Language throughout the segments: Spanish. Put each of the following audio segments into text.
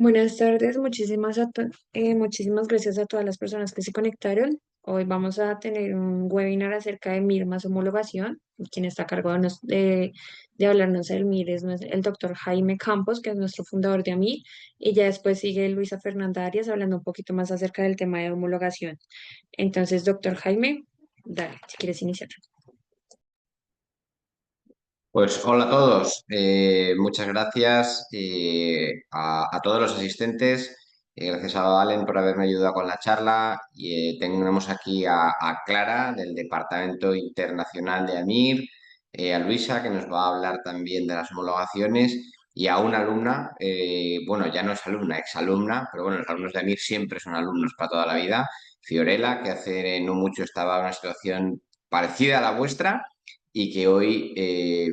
Buenas tardes, muchísimas gracias a todas las personas que se conectaron. Hoy vamos a tener un webinar acerca de MIR más homologación. Quien está a cargo de hablarnos del MIR es el doctor Jaime Campos, que es nuestro fundador de AMIR, y ya después sigue Luisa Fernanda Arias hablando un poquito más acerca del tema de homologación. Entonces, doctor Jaime, dale, si quieres iniciar. Pues hola a todos. Muchas gracias a todos los asistentes. Gracias a Valen por haberme ayudado con la charla. Y tenemos aquí a Clara del Departamento Internacional de AMIR, a Luisa que nos va a hablar también de las homologaciones y a una alumna, bueno, ya no es alumna, exalumna, pero bueno, los alumnos de AMIR siempre son alumnos para toda la vida, Fiorella, que hace no mucho estaba en una situación parecida a la vuestra y que hoy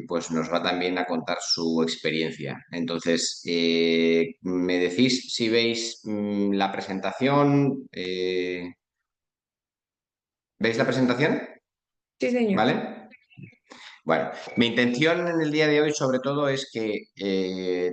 pues nos va también a contar su experiencia. Entonces, me decís si veis la presentación. ¿Veis la presentación? Sí, señor. ¿Vale? Bueno, mi intención en el día de hoy sobre todo es que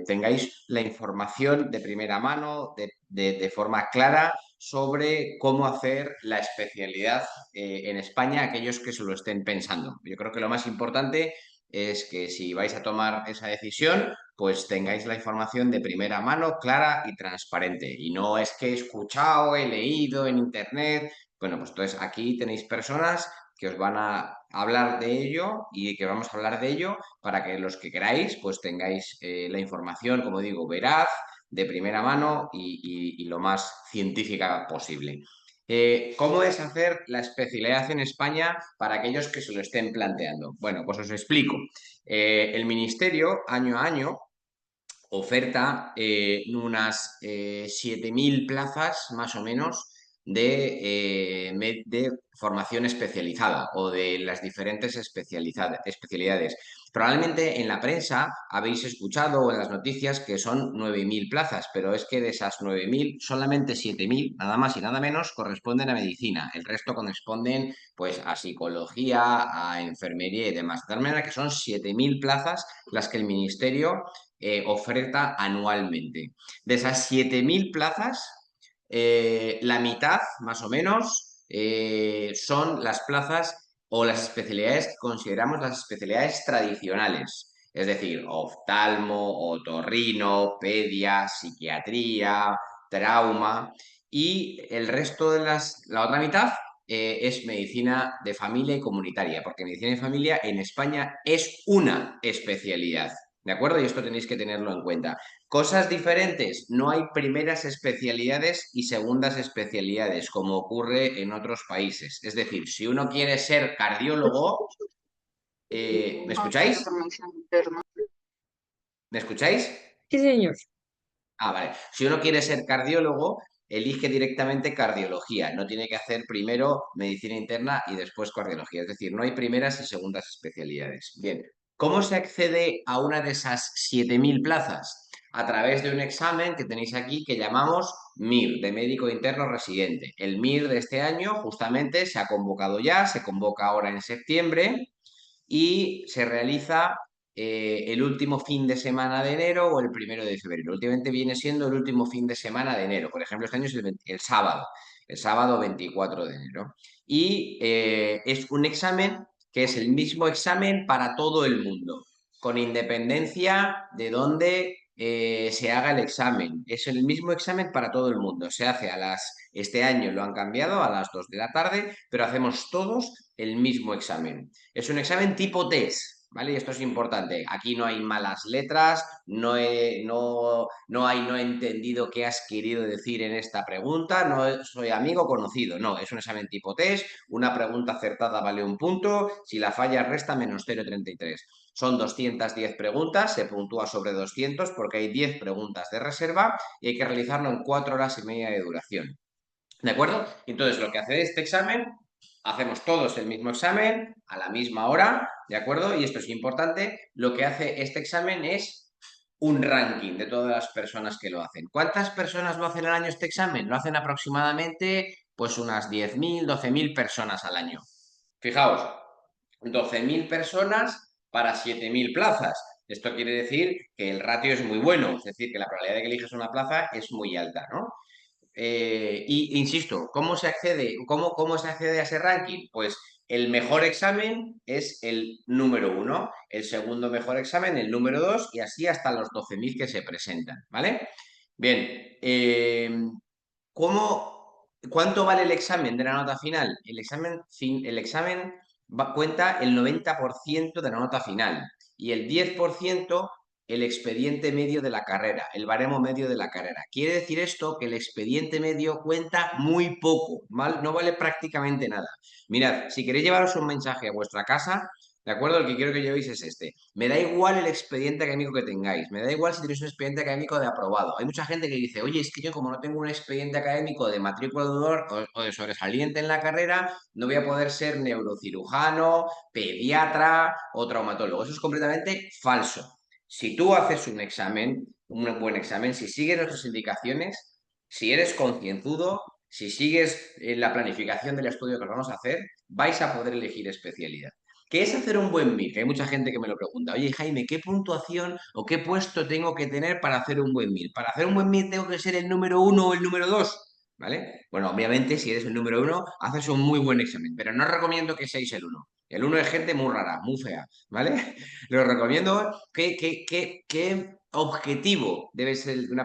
tengáis la información de primera mano, de forma clara, sobre cómo hacer la especialidad en España a aquellos que se lo estén pensando. Yo creo que lo más importante es que si vais a tomar esa decisión, pues tengáis la información de primera mano, clara y transparente. Y no es que he escuchado, he leído en internet. Bueno, pues entonces aquí tenéis personas que os van a hablar de ello y que vamos a hablar de ello para que los que queráis pues tengáis la información, como digo, veraz, de primera mano y lo más científica posible. ¿Cómo es hacer la especialidad en España para aquellos que se lo estén planteando? Bueno, pues os explico. El Ministerio, año a año, oferta unas 7.000 plazas más o menos de formación especializada o de las diferentes especialidades. Probablemente en la prensa habéis escuchado o en las noticias que son 9.000 plazas, pero es que de esas 9.000, solamente 7.000, nada más y nada menos, corresponden a medicina. El resto corresponden pues a psicología, a enfermería y demás. De tal manera que son 7.000 plazas las que el Ministerio oferta anualmente. De esas 7.000 plazas, la mitad, más o menos, son las plazas o las especialidades que consideramos las especialidades tradicionales. Es decir, oftalmo, otorrino, pedia, psiquiatría, trauma. Y el resto de la otra mitad es medicina de familia y comunitaria, porque medicina de familia en España es una especialidad. ¿De acuerdo? Y esto tenéis que tenerlo en cuenta. Cosas diferentes, no hay primeras especialidades y segundas especialidades, como ocurre en otros países. Es decir, si uno quiere ser cardiólogo, ¿me escucháis? ¿Me escucháis? Sí, señor. Ah, vale. Si uno quiere ser cardiólogo, elige directamente cardiología. No tiene que hacer primero medicina interna y después cardiología. Es decir, no hay primeras y segundas especialidades. Bien, ¿cómo se accede a una de esas 7.000 plazas? A través de un examen que tenéis aquí que llamamos MIR, de médico interno residente. El MIR de este año justamente se ha convocado ya, se convoca ahora en septiembre y se realiza el último fin de semana de enero o el primero de febrero. Últimamente viene siendo el último fin de semana de enero. Por ejemplo, este año es el sábado 24 de enero. Y es un examen que es el mismo examen para todo el mundo, con independencia de dónde se haga el examen. Es el mismo examen para todo el mundo. Se hace este año lo han cambiado a las 2 de la tarde, pero hacemos todos el mismo examen. Es un examen tipo test, ¿vale? Y esto es importante. Aquí no hay malas letras, no he entendido qué has querido decir en esta pregunta, no soy amigo conocido, no, es un examen tipo test, una pregunta acertada vale un punto, si la falla resta menos 0,33. Son 210 preguntas, se puntúa sobre 200 porque hay 10 preguntas de reserva y hay que realizarlo en 4 horas y media de duración. ¿De acuerdo? Entonces, lo que hace este examen, hacemos todos el mismo examen a la misma hora, ¿de acuerdo? Y esto es importante, lo que hace este examen es un ranking de todas las personas que lo hacen. ¿Cuántas personas lo hacen al año este examen? Lo hacen aproximadamente pues unas 10.000, 12.000 personas al año. Fijaos, 12.000 personas para 7.000 plazas. Esto quiere decir que el ratio es muy bueno, es decir, que la probabilidad de que eliges una plaza es muy alta, ¿no? Y insisto, ¿cómo se accede a ese ranking? Pues el mejor examen es el número uno, el segundo mejor examen, el número dos, y así hasta los 12.000 que se presentan, ¿vale? Bien, ¿cuánto vale el examen de la nota final? El examen cuenta el 90% de la nota final y el 10% el expediente medio de la carrera, el baremo medio de la carrera. Quiere decir esto que el expediente medio cuenta muy poco, ¿vale? No vale prácticamente nada. Mirad, si queréis llevaros un mensaje a vuestra casa, ¿de acuerdo? El que quiero que llevéis es este. Me da igual el expediente académico que tengáis, me da igual si tenéis un expediente académico de aprobado. Hay mucha gente que dice, oye, es que yo como no tengo un expediente académico de matrícula de honor o de sobresaliente en la carrera, no voy a poder ser neurocirujano, pediatra o traumatólogo. Eso es completamente falso. Si tú haces un examen, un buen examen, si sigues nuestras indicaciones, si eres concienzudo, si sigues la planificación del estudio que os vamos a hacer, vais a poder elegir especialidad. ¿Qué es hacer un buen MIR? Que hay mucha gente que me lo pregunta. Oye, Jaime, ¿qué puntuación o qué puesto tengo que tener para hacer un buen MIR? Para hacer un buen MIR tengo que ser el número uno o el número dos, ¿vale? Bueno, obviamente, si eres el número uno, haces un muy buen examen, pero no recomiendo que seáis el uno. El uno es gente muy rara, muy fea, ¿vale? Lo recomiendo. ¿Qué objetivo debe ser de una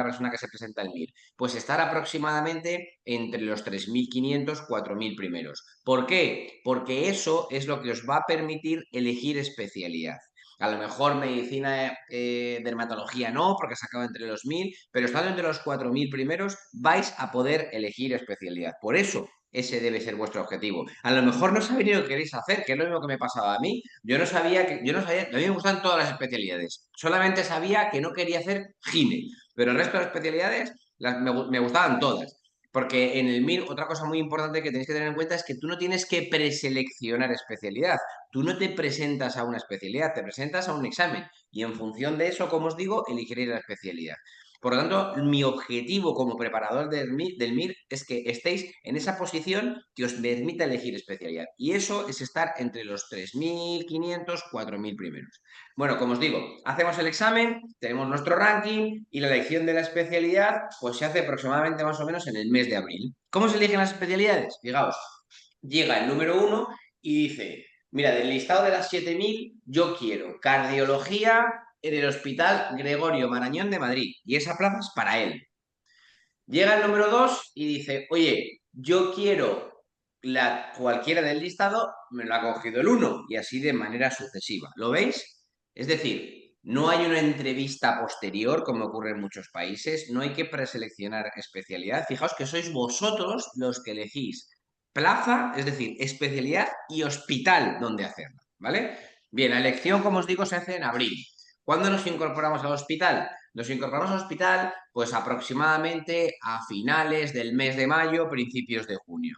persona que se presenta al MIR? Pues estar aproximadamente entre los 3.500, 4.000 primeros. ¿Por qué? Porque eso es lo que os va a permitir elegir especialidad. A lo mejor medicina, dermatología no, porque se acaba entre los 1.000, pero estando entre los 4.000 primeros vais a poder elegir especialidad. Por eso ese debe ser vuestro objetivo. A lo mejor no sabéis ni lo que queréis hacer, que es lo mismo que me pasaba a mí. Yo no sabía, a mí me gustan todas las especialidades. Solamente sabía que no quería hacer gine, pero el resto de las especialidades me gustaban todas. Porque en el MIR, otra cosa muy importante que tenéis que tener en cuenta es que tú no tienes que preseleccionar especialidad. Tú no te presentas a una especialidad, te presentas a un examen. Y en función de eso, como os digo, elegiréis la especialidad. Por lo tanto, mi objetivo como preparador del MIR es que estéis en esa posición que os permita elegir especialidad. Y eso es estar entre los 3.500, 4.000 primeros. Bueno, como os digo, hacemos el examen, tenemos nuestro ranking y la elección de la especialidad pues se hace aproximadamente más o menos en el mes de abril. ¿Cómo se eligen las especialidades? Fijaos, llega el número uno y dice, mira, del listado de las 7.000 yo quiero cardiología en el Hospital Gregorio Marañón de Madrid y esa plaza es para él. Llega el número 2 y dice, oye, yo quiero cualquiera del listado, me lo ha cogido el uno y así de manera sucesiva. ¿Lo veis? Es decir, no hay una entrevista posterior como ocurre en muchos países, no hay que preseleccionar especialidad. Fijaos que sois vosotros los que elegís plaza, es decir, especialidad y hospital donde hacerla, ¿vale? Bien, la elección, como os digo, se hace en abril. ¿Cuándo nos incorporamos al hospital? Nos incorporamos al hospital pues aproximadamente a finales del mes de mayo, principios de junio.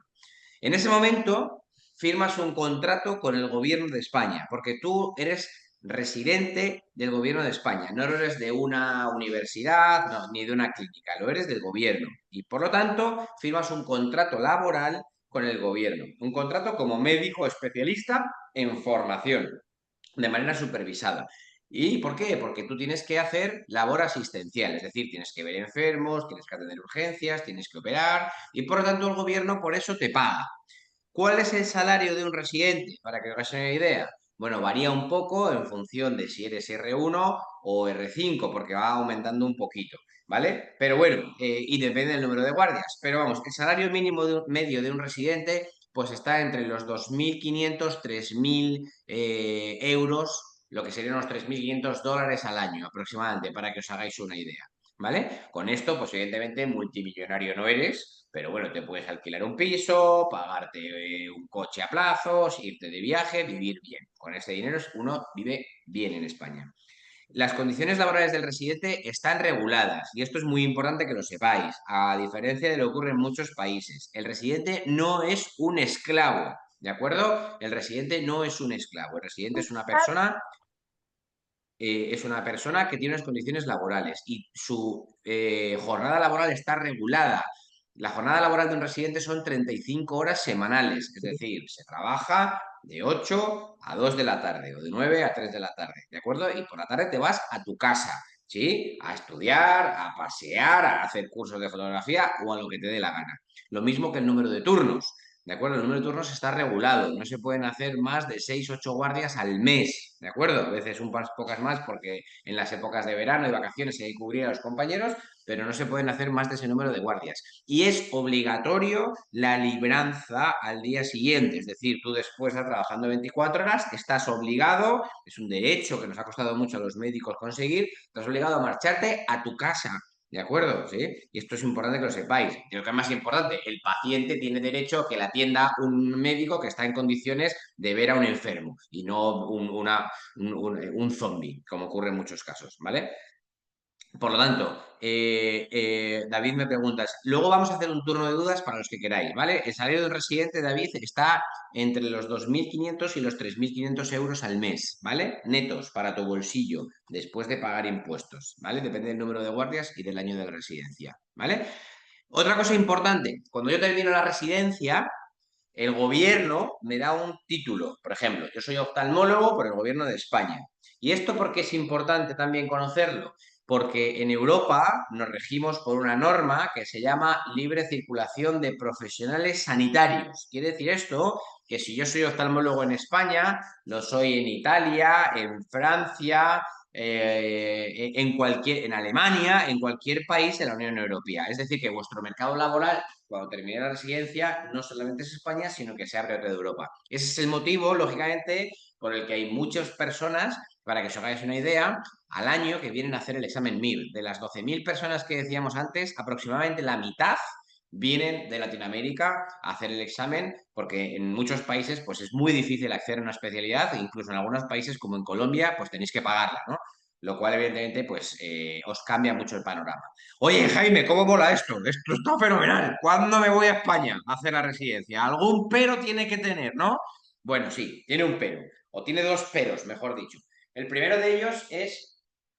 En ese momento firmas un contrato con el gobierno de España, porque tú eres residente del gobierno de España, no eres de una universidad no, ni de una clínica, lo eres del gobierno. Y por lo tanto, firmas un contrato laboral con el gobierno, un contrato como médico especialista en formación de manera supervisada. ¿Y por qué? Porque tú tienes que hacer labor asistencial, es decir, tienes que ver enfermos, tienes que atender urgencias, tienes que operar y por lo tanto el gobierno por eso te paga. ¿Cuál es el salario de un residente? Para que os hagáis una idea. Bueno, varía un poco en función de si eres R1 o R5, porque va aumentando un poquito, ¿vale? Pero bueno, y depende del número de guardias. Pero vamos, el salario mínimo medio de un residente pues está entre los 2.500, 3.000 euros, lo que serían unos 3.500 dólares al año aproximadamente, para que os hagáis una idea, ¿vale? Con esto, pues evidentemente multimillonario no eres, pero bueno, te puedes alquilar un piso, pagarte un coche a plazos, irte de viaje, vivir bien. Con ese dinero uno vive bien en España. Las condiciones laborales del residente están reguladas y esto es muy importante que lo sepáis, a diferencia de lo que ocurre en muchos países. El residente no es un esclavo, ¿de acuerdo? El residente no es un esclavo, el residente es una persona que tiene unas condiciones laborales y su jornada laboral está regulada. La jornada laboral de un residente son 35 horas semanales, es decir, se trabaja de 8 a 2 de la tarde o de 9 a 3 de la tarde, ¿de acuerdo? Y por la tarde te vas a tu casa, ¿sí? A estudiar, a pasear, a hacer cursos de fotografía o a lo que te dé la gana. Lo mismo que el número de turnos. ¿De acuerdo? El número de turnos está regulado, no se pueden hacer más de 6 8 guardias al mes, ¿de acuerdo? A veces un par pocas más porque en las épocas de verano y vacaciones hay que cubrir a los compañeros, pero no se pueden hacer más de ese número de guardias. Y es obligatorio la libranza al día siguiente, es decir, tú después de trabajando 24 horas, estás obligado, es un derecho que nos ha costado mucho a los médicos conseguir, estás obligado a marcharte a tu casa. ¿De acuerdo? ¿Sí? Y esto es importante que lo sepáis. Y lo que es más importante, el paciente tiene derecho a que le atienda un médico que está en condiciones de ver a un enfermo y no un zombie, como ocurre en muchos casos, ¿vale? Por lo tanto, David me preguntas, luego vamos a hacer un turno de dudas para los que queráis, ¿vale? El salario de un residente, David, está entre los 2.500 y los 3.500 euros al mes, ¿vale? Netos para tu bolsillo, después de pagar impuestos, ¿vale? Depende del número de guardias y del año de residencia, ¿vale? Otra cosa importante, cuando yo termino la residencia, el gobierno me da un título. Por ejemplo, yo soy oftalmólogo por el gobierno de España. ¿Y esto por qué es importante también conocerlo? Porque en Europa nos regimos por una norma que se llama libre circulación de profesionales sanitarios. Quiere decir esto que si yo soy oftalmólogo en España, lo soy en Italia, en Francia, en Alemania, en cualquier país de la Unión Europea. Es decir, que vuestro mercado laboral cuando termine la residencia, no solamente es España, sino que se abre a toda Europa. Ese es el motivo, lógicamente, por el que hay muchas personas, para que os hagáis una idea, al año que vienen a hacer el examen MIR. De las 12.000 personas que decíamos antes, aproximadamente la mitad vienen de Latinoamérica a hacer el examen porque en muchos países pues es muy difícil acceder a una especialidad, incluso en algunos países como en Colombia pues tenéis que pagarla, ¿no? Lo cual evidentemente pues os cambia mucho el panorama. Oye, Jaime, ¿cómo mola esto? Esto está fenomenal. ¿Cuándo me voy a España a hacer la residencia? Algún pero tiene que tener, ¿no? Bueno, sí, tiene un pero, o tiene dos peros, mejor dicho. El primero de ellos es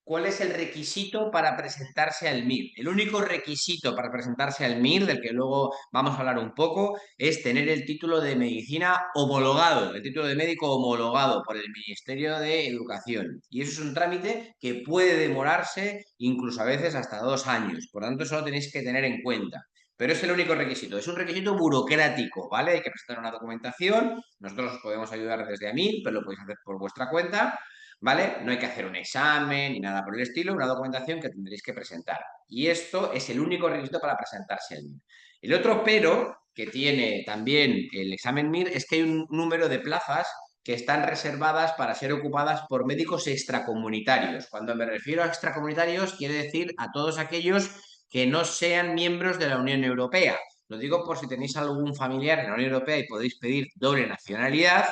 cuál es el requisito para presentarse al MIR. El único requisito para presentarse al MIR, del que luego vamos a hablar un poco, es tener el título de medicina homologado, el título de médico homologado por el Ministerio de Educación. Y eso es un trámite que puede demorarse incluso a veces hasta 2 años. Por lo tanto, eso lo tenéis que tener en cuenta. Pero es el único requisito, es un requisito burocrático, ¿vale? Hay que presentar una documentación, nosotros os podemos ayudar desde AMIL, pero lo podéis hacer por vuestra cuenta, ¿vale? No hay que hacer un examen ni nada por el estilo, una documentación que tendréis que presentar. Y esto es el único requisito para presentarse al MIR. El otro pero que tiene también el examen MIR es que hay un número de plazas que están reservadas para ser ocupadas por médicos extracomunitarios. Cuando me refiero a extracomunitarios, quiere decir a todos aquellos que no sean miembros de la Unión Europea. Lo digo por si tenéis algún familiar en la Unión Europea y podéis pedir doble nacionalidad.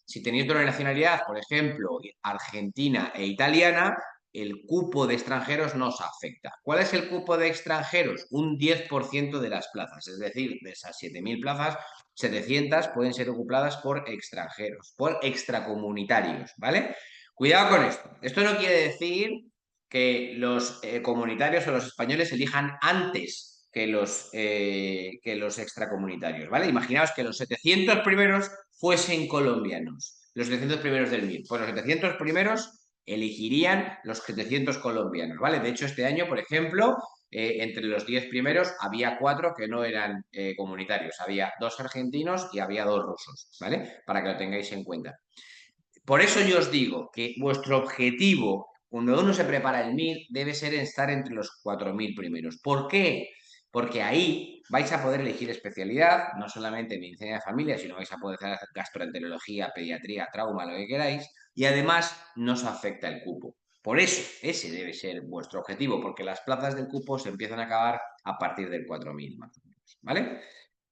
Si tenéis doble nacionalidad, por ejemplo, argentina e italiana, el cupo de extranjeros no os afecta. ¿Cuál es el cupo de extranjeros? Un 10% de las plazas, es decir, de esas 7.000 plazas, 700 pueden ser ocupadas por extranjeros, por extracomunitarios, ¿vale? Cuidado con esto. Esto no quiere decir que los comunitarios o los españoles elijan antes que los extracomunitarios, ¿vale? Imaginaos que los 700 primeros fuesen colombianos, los 700 primeros del MIR. Pues los 700 primeros elegirían los 700 colombianos, ¿vale? De hecho, este año, por ejemplo, entre los 10 primeros había 4 que no eran comunitarios, había 2 argentinos y había 2 rusos, ¿vale? Para que lo tengáis en cuenta. Por eso yo os digo que vuestro objetivo, cuando uno se prepara el MIR, debe ser estar entre los 4.000 primeros. ¿Por qué? Porque ahí vais a poder elegir especialidad, no solamente medicina de familia, sino vais a poder hacer gastroenterología, pediatría, trauma, lo que queráis, y además no os afecta el cupo. Por eso, ese debe ser vuestro objetivo, porque las plazas del cupo se empiezan a acabar a partir del 4.000 más o menos, ¿vale?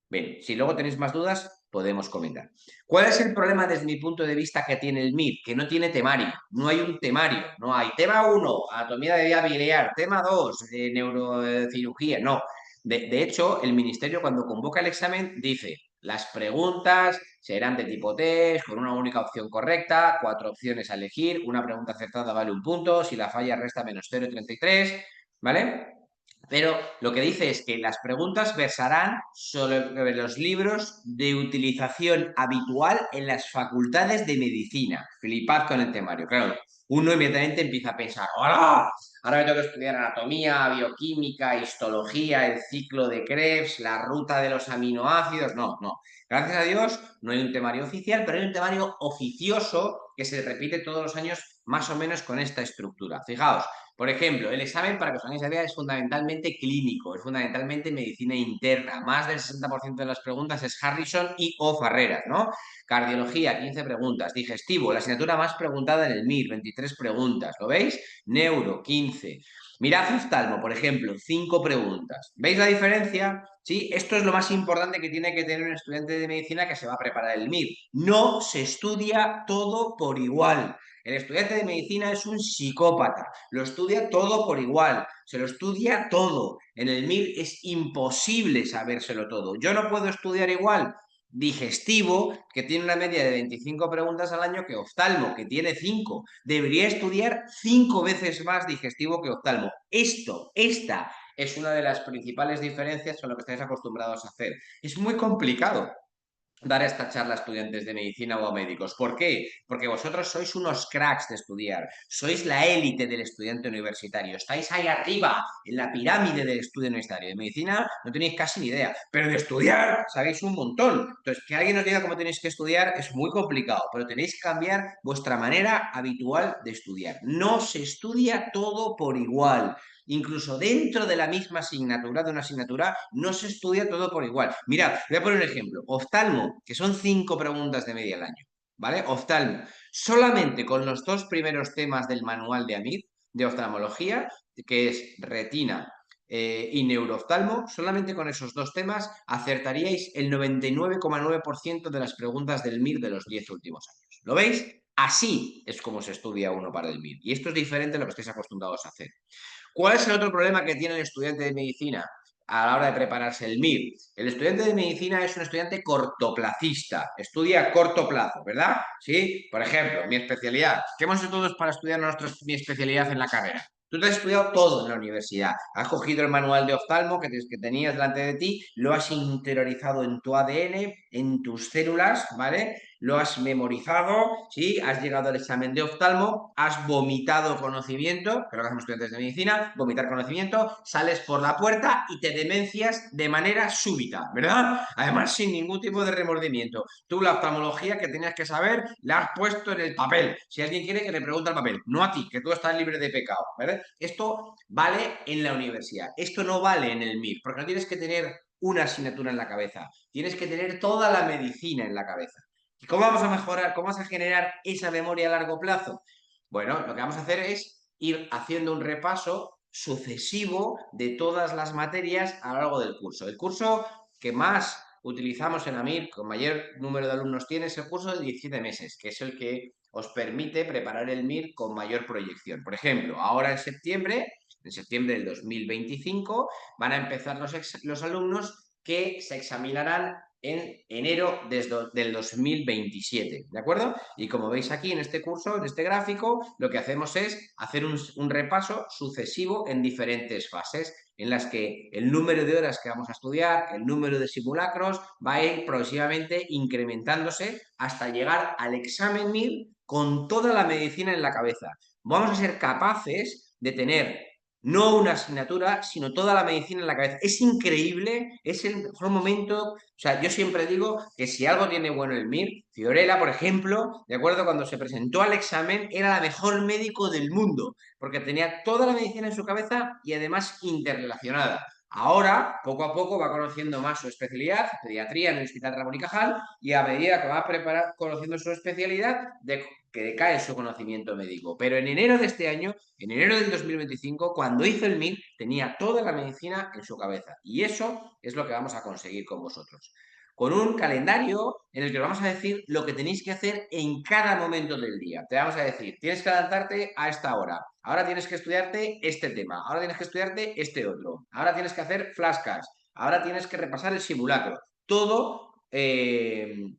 Bien, si luego tenéis más dudas, podemos comentar. ¿Cuál es el problema desde mi punto de vista que tiene el MIR? Que no tiene temario, no hay un temario, no hay tema 1, anatomía de vía biliar, tema 2, neurocirugía, no. De hecho, el ministerio cuando convoca el examen dice, las preguntas serán de tipo test, con una única opción correcta, 4 opciones a elegir, una pregunta acertada vale un punto, si la falla resta menos 0,33, ¿vale? Pero lo que dice es que las preguntas versarán sobre los libros de utilización habitual en las facultades de medicina. Flipad con el temario. Claro, uno inmediatamente empieza a pensar, ¡hola! Ahora me tengo que estudiar anatomía, bioquímica, histología, el ciclo de Krebs, la ruta de los aminoácidos. No, no. Gracias a Dios no hay un temario oficial, pero hay un temario oficioso que se repite todos los años más o menos con esta estructura. Fijaos, por ejemplo, el examen, para que os hagáis la idea, es fundamentalmente clínico, es fundamentalmente medicina interna. Más del 60% de las preguntas es Harrison y o Farreras, ¿no? Cardiología, 15 preguntas. Digestivo, la asignatura más preguntada en el MIR, 23 preguntas. ¿Lo veis? Neuro, 15. Mirad oftalmo, por ejemplo, 5 preguntas. ¿Veis la diferencia? Sí, esto es lo más importante que tiene que tener un estudiante de medicina que se va a preparar el MIR. No se estudia todo por igual. El estudiante de medicina es un psicópata, lo estudia todo por igual, se lo estudia todo. En el MIR es imposible sabérselo todo. Yo no puedo estudiar igual digestivo, que tiene una media de 25 preguntas al año, que oftalmo, que tiene 5. Debería estudiar 5 veces más digestivo que oftalmo. Esta es una de las principales diferencias con lo que estáis acostumbrados a hacer. Es muy complicado dar esta charla a estudiantes de medicina o a médicos. ¿Por qué? Porque vosotros sois unos cracks de estudiar, sois la élite del estudiante universitario, estáis ahí arriba, en la pirámide del estudio universitario. De medicina no tenéis casi ni idea, pero de estudiar sabéis un montón. Entonces, que alguien os diga cómo tenéis que estudiar es muy complicado, pero tenéis que cambiar vuestra manera habitual de estudiar. No se estudia todo por igual. Incluso dentro de la misma asignatura, de una asignatura, no se estudia todo por igual. Mirad, voy a poner un ejemplo. Oftalmo, que son 5 preguntas de media al año, ¿vale? Oftalmo. Solamente con los 2 primeros temas del manual de AMIR, de oftalmología, que es retina y neurooftalmo, solamente con esos 2 temas acertaríais el 99,9% de las preguntas del MIR de los 10 últimos años. ¿Lo veis? Así es como se estudia uno para el MIR. Y esto es diferente a lo que estáis acostumbrados a hacer. ¿Cuál es el otro problema que tiene el estudiante de medicina a la hora de prepararse el MIR? El estudiante de medicina es un estudiante cortoplacista, estudia a corto plazo, ¿verdad? Sí, por ejemplo, mi especialidad. ¿Qué hemos hecho todos para estudiar mi especialidad en la carrera? Tú te has estudiado todo en la universidad. Has cogido el manual de oftalmo que tenías delante de ti, lo has interiorizado en tu ADN, en tus células, ¿vale? Lo has memorizado, ¿sí? Has llegado al examen de oftalmo, has vomitado conocimiento, que lo que hacemos estudiantes de medicina, vomitar conocimiento, sales por la puerta y te demencias de manera súbita, ¿verdad? Además, sin ningún tipo de remordimiento. Tú la oftalmología que tenías que saber la has puesto en el papel. Si alguien quiere que le pregunte al papel, no a ti, que tú estás libre de pecado, ¿verdad? Esto vale en la universidad, esto no vale en el MIR, porque no tienes que tener una asignatura en la cabeza, tienes que tener toda la medicina en la cabeza. ¿Cómo vamos a mejorar, cómo vamos a generar esa memoria a largo plazo? Bueno, lo que vamos a hacer es ir haciendo un repaso sucesivo de todas las materias a lo largo del curso. El curso que más utilizamos en AMIR, con mayor número de alumnos tiene, es el curso de 17 meses, que es el que os permite preparar el MIR con mayor proyección. Por ejemplo, ahora en septiembre del 2025, van a empezar los alumnos que se examinarán en enero del 2027, ¿de acuerdo? Y como veis aquí en este curso, en este gráfico, lo que hacemos es hacer un repaso sucesivo en diferentes fases, en las que el número de horas que vamos a estudiar, el número de simulacros, va a ir progresivamente incrementándose hasta llegar al examen MIR con toda la medicina en la cabeza. Vamos a ser capaces de tener no una asignatura, sino toda la medicina en la cabeza. Es increíble, es el mejor momento. O sea, yo siempre digo que si algo tiene bueno el MIR, Fiorella, por ejemplo, de acuerdo, cuando se presentó al examen, era la mejor médico del mundo, porque tenía toda la medicina en su cabeza y además interrelacionada. Ahora, poco a poco, va conociendo más su especialidad, pediatría en el Hospital Ramón y Cajal, y a medida que va conociendo su especialidad, que decae su conocimiento médico. Pero en enero de este año, en enero del 2025, cuando hizo el MIR, tenía toda la medicina en su cabeza. Y eso es lo que vamos a conseguir con vosotros. Con un calendario en el que os vamos a decir lo que tenéis que hacer en cada momento del día. Te vamos a decir, tienes que levantarte a esta hora, ahora tienes que estudiarte este tema, ahora tienes que estudiarte este otro, ahora tienes que hacer flashcards, ahora tienes que repasar el simulacro. Todo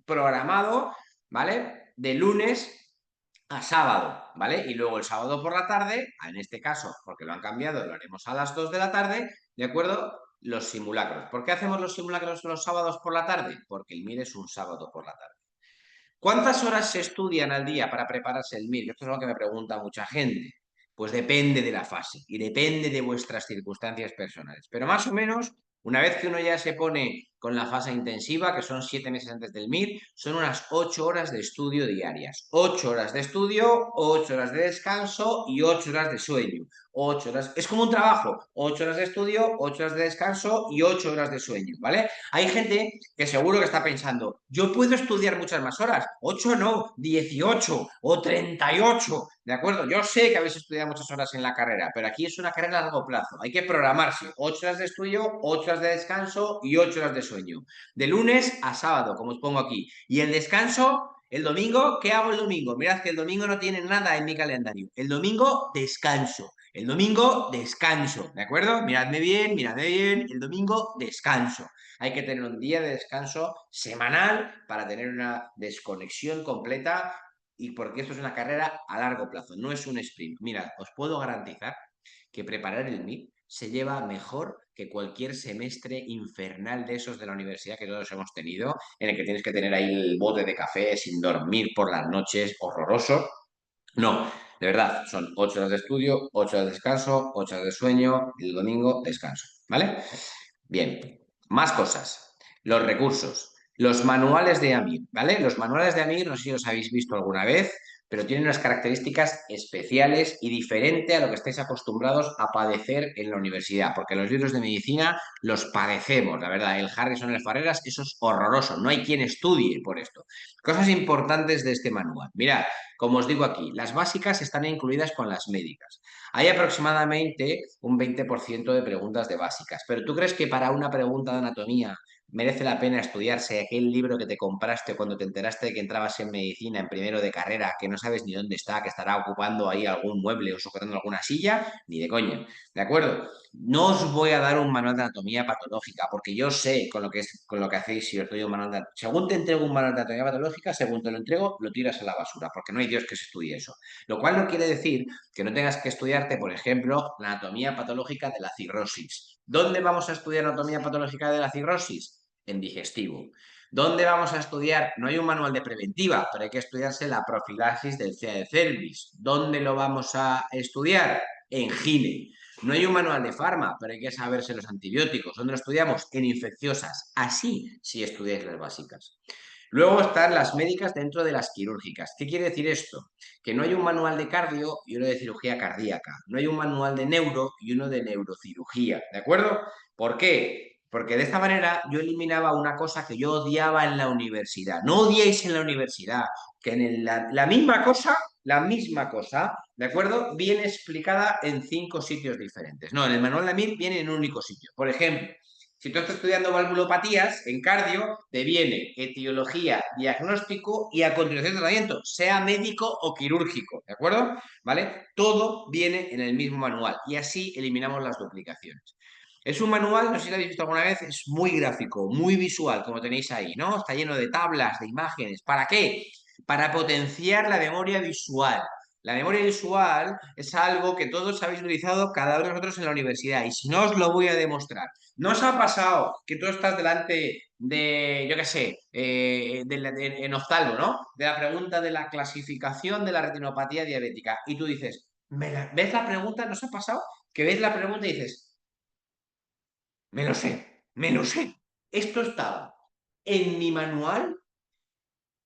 programado, ¿vale? De lunes a sábado, ¿vale? Y luego el sábado por la tarde, en este caso, porque lo han cambiado, lo haremos a las 2 de la tarde, ¿de acuerdo? Los simulacros. ¿Por qué hacemos los simulacros los sábados por la tarde? Porque el MIR es un sábado por la tarde. ¿Cuántas horas se estudian al día para prepararse el MIR? Esto es algo que me pregunta mucha gente. Pues depende de la fase y depende de vuestras circunstancias personales. Pero más o menos, una vez que uno ya se pone con la fase intensiva, que son 7 meses antes del MIR, son unas 8 horas de estudio diarias. 8 horas de estudio, 8 horas de descanso y 8 horas de sueño. 8 horas, es como un trabajo, 8 horas de estudio, 8 horas de descanso y 8 horas de sueño, ¿vale? Hay gente que seguro que está pensando, yo puedo estudiar muchas más horas, 8 no, 18 o 38, ¿de acuerdo? Yo sé que habéis estudiado muchas horas en la carrera, pero aquí es una carrera a largo plazo, hay que programarse, 8 horas de estudio, 8 horas de descanso y 8 horas de sueño, de lunes a sábado, como os pongo aquí, y el descanso... El domingo, ¿qué hago el domingo? Mirad que el domingo no tiene nada en mi calendario. El domingo descanso. El domingo descanso, ¿de acuerdo? Miradme bien, miradme bien. El domingo descanso. Hay que tener un día de descanso semanal para tener una desconexión completa y porque esto es una carrera a largo plazo, no es un sprint. Mirad, os puedo garantizar que preparar el MIT se lleva mejor que cualquier semestre infernal de esos de la universidad que todos hemos tenido, en el que tienes que tener ahí el bote de café sin dormir por las noches, horroroso. No, de verdad, son 8 horas de estudio, 8 horas de descanso, 8 horas de sueño, el domingo descanso, ¿vale? Bien, más cosas. Los recursos. Los manuales de AMIR, ¿vale? Los manuales de AMIR, no sé si los habéis visto alguna vez, pero tienen unas características especiales y diferente a lo que estáis acostumbrados a padecer en la universidad, porque los libros de medicina los padecemos, la verdad. El Harrison, el Farreras, eso es horroroso, no hay quien estudie por esto. Cosas importantes de este manual. Mirad, como os digo aquí, las básicas están incluidas con las médicas. Hay aproximadamente un 20% de preguntas de básicas, pero ¿tú crees que para una pregunta de anatomía merece la pena estudiarse aquel libro que te compraste cuando te enteraste de que entrabas en medicina en primero de carrera, que no sabes ni dónde está, que estará ocupando ahí algún mueble o sujetando alguna silla? Ni de coña, ¿de acuerdo? No os voy a dar un manual de anatomía patológica, porque yo sé con lo que hacéis si os doy un manual de... Según te entrego un manual de anatomía patológica, según te lo entrego, lo tiras a la basura, porque no hay Dios que se estudie eso. Lo cual no quiere decir que no tengas que estudiarte, por ejemplo, la anatomía patológica de la cirrosis. ¿Dónde vamos a estudiar anatomía patológica de la cirrosis? En digestivo. ¿Dónde vamos a estudiar? No hay un manual de preventiva, pero hay que estudiarse la profilaxis del CA de cervix. ¿Dónde lo vamos a estudiar? En gine. No hay un manual de farma, pero hay que saberse los antibióticos. ¿Dónde lo estudiamos? En infecciosas. Así si estudiáis las básicas. Luego están las médicas dentro de las quirúrgicas. ¿Qué quiere decir esto? Que no hay un manual de cardio y uno de cirugía cardíaca. No hay un manual de neuro y uno de neurocirugía. ¿De acuerdo? ¿Por qué? Porque de esta manera yo eliminaba una cosa que yo odiaba en la universidad. No odiéis en la universidad, que en la misma cosa, ¿de acuerdo? Viene explicada en 5 sitios diferentes. No, en el manual de MIR viene en un único sitio. Por ejemplo, si tú estás estudiando valvulopatías en cardio, te viene etiología, diagnóstico y a continuación tratamiento, sea médico o quirúrgico, ¿de acuerdo? ¿Vale? Todo viene en el mismo manual y así eliminamos las duplicaciones. Es un manual, no sé si lo habéis visto alguna vez, es muy gráfico, muy visual, como tenéis ahí, ¿no? Está lleno de tablas, de imágenes. ¿Para qué? Para potenciar la memoria visual. La memoria visual es algo que todos habéis utilizado cada uno de nosotros en la universidad y si no os lo voy a demostrar. ¿No os ha pasado que tú estás delante de, yo qué sé, en oftalmo, ¿no? De la pregunta de la clasificación de la retinopatía diabética y tú dices, ¿ves la pregunta? ¿No os ha pasado? Que ves la pregunta y dices, me lo sé, me lo sé. Esto estaba en mi manual,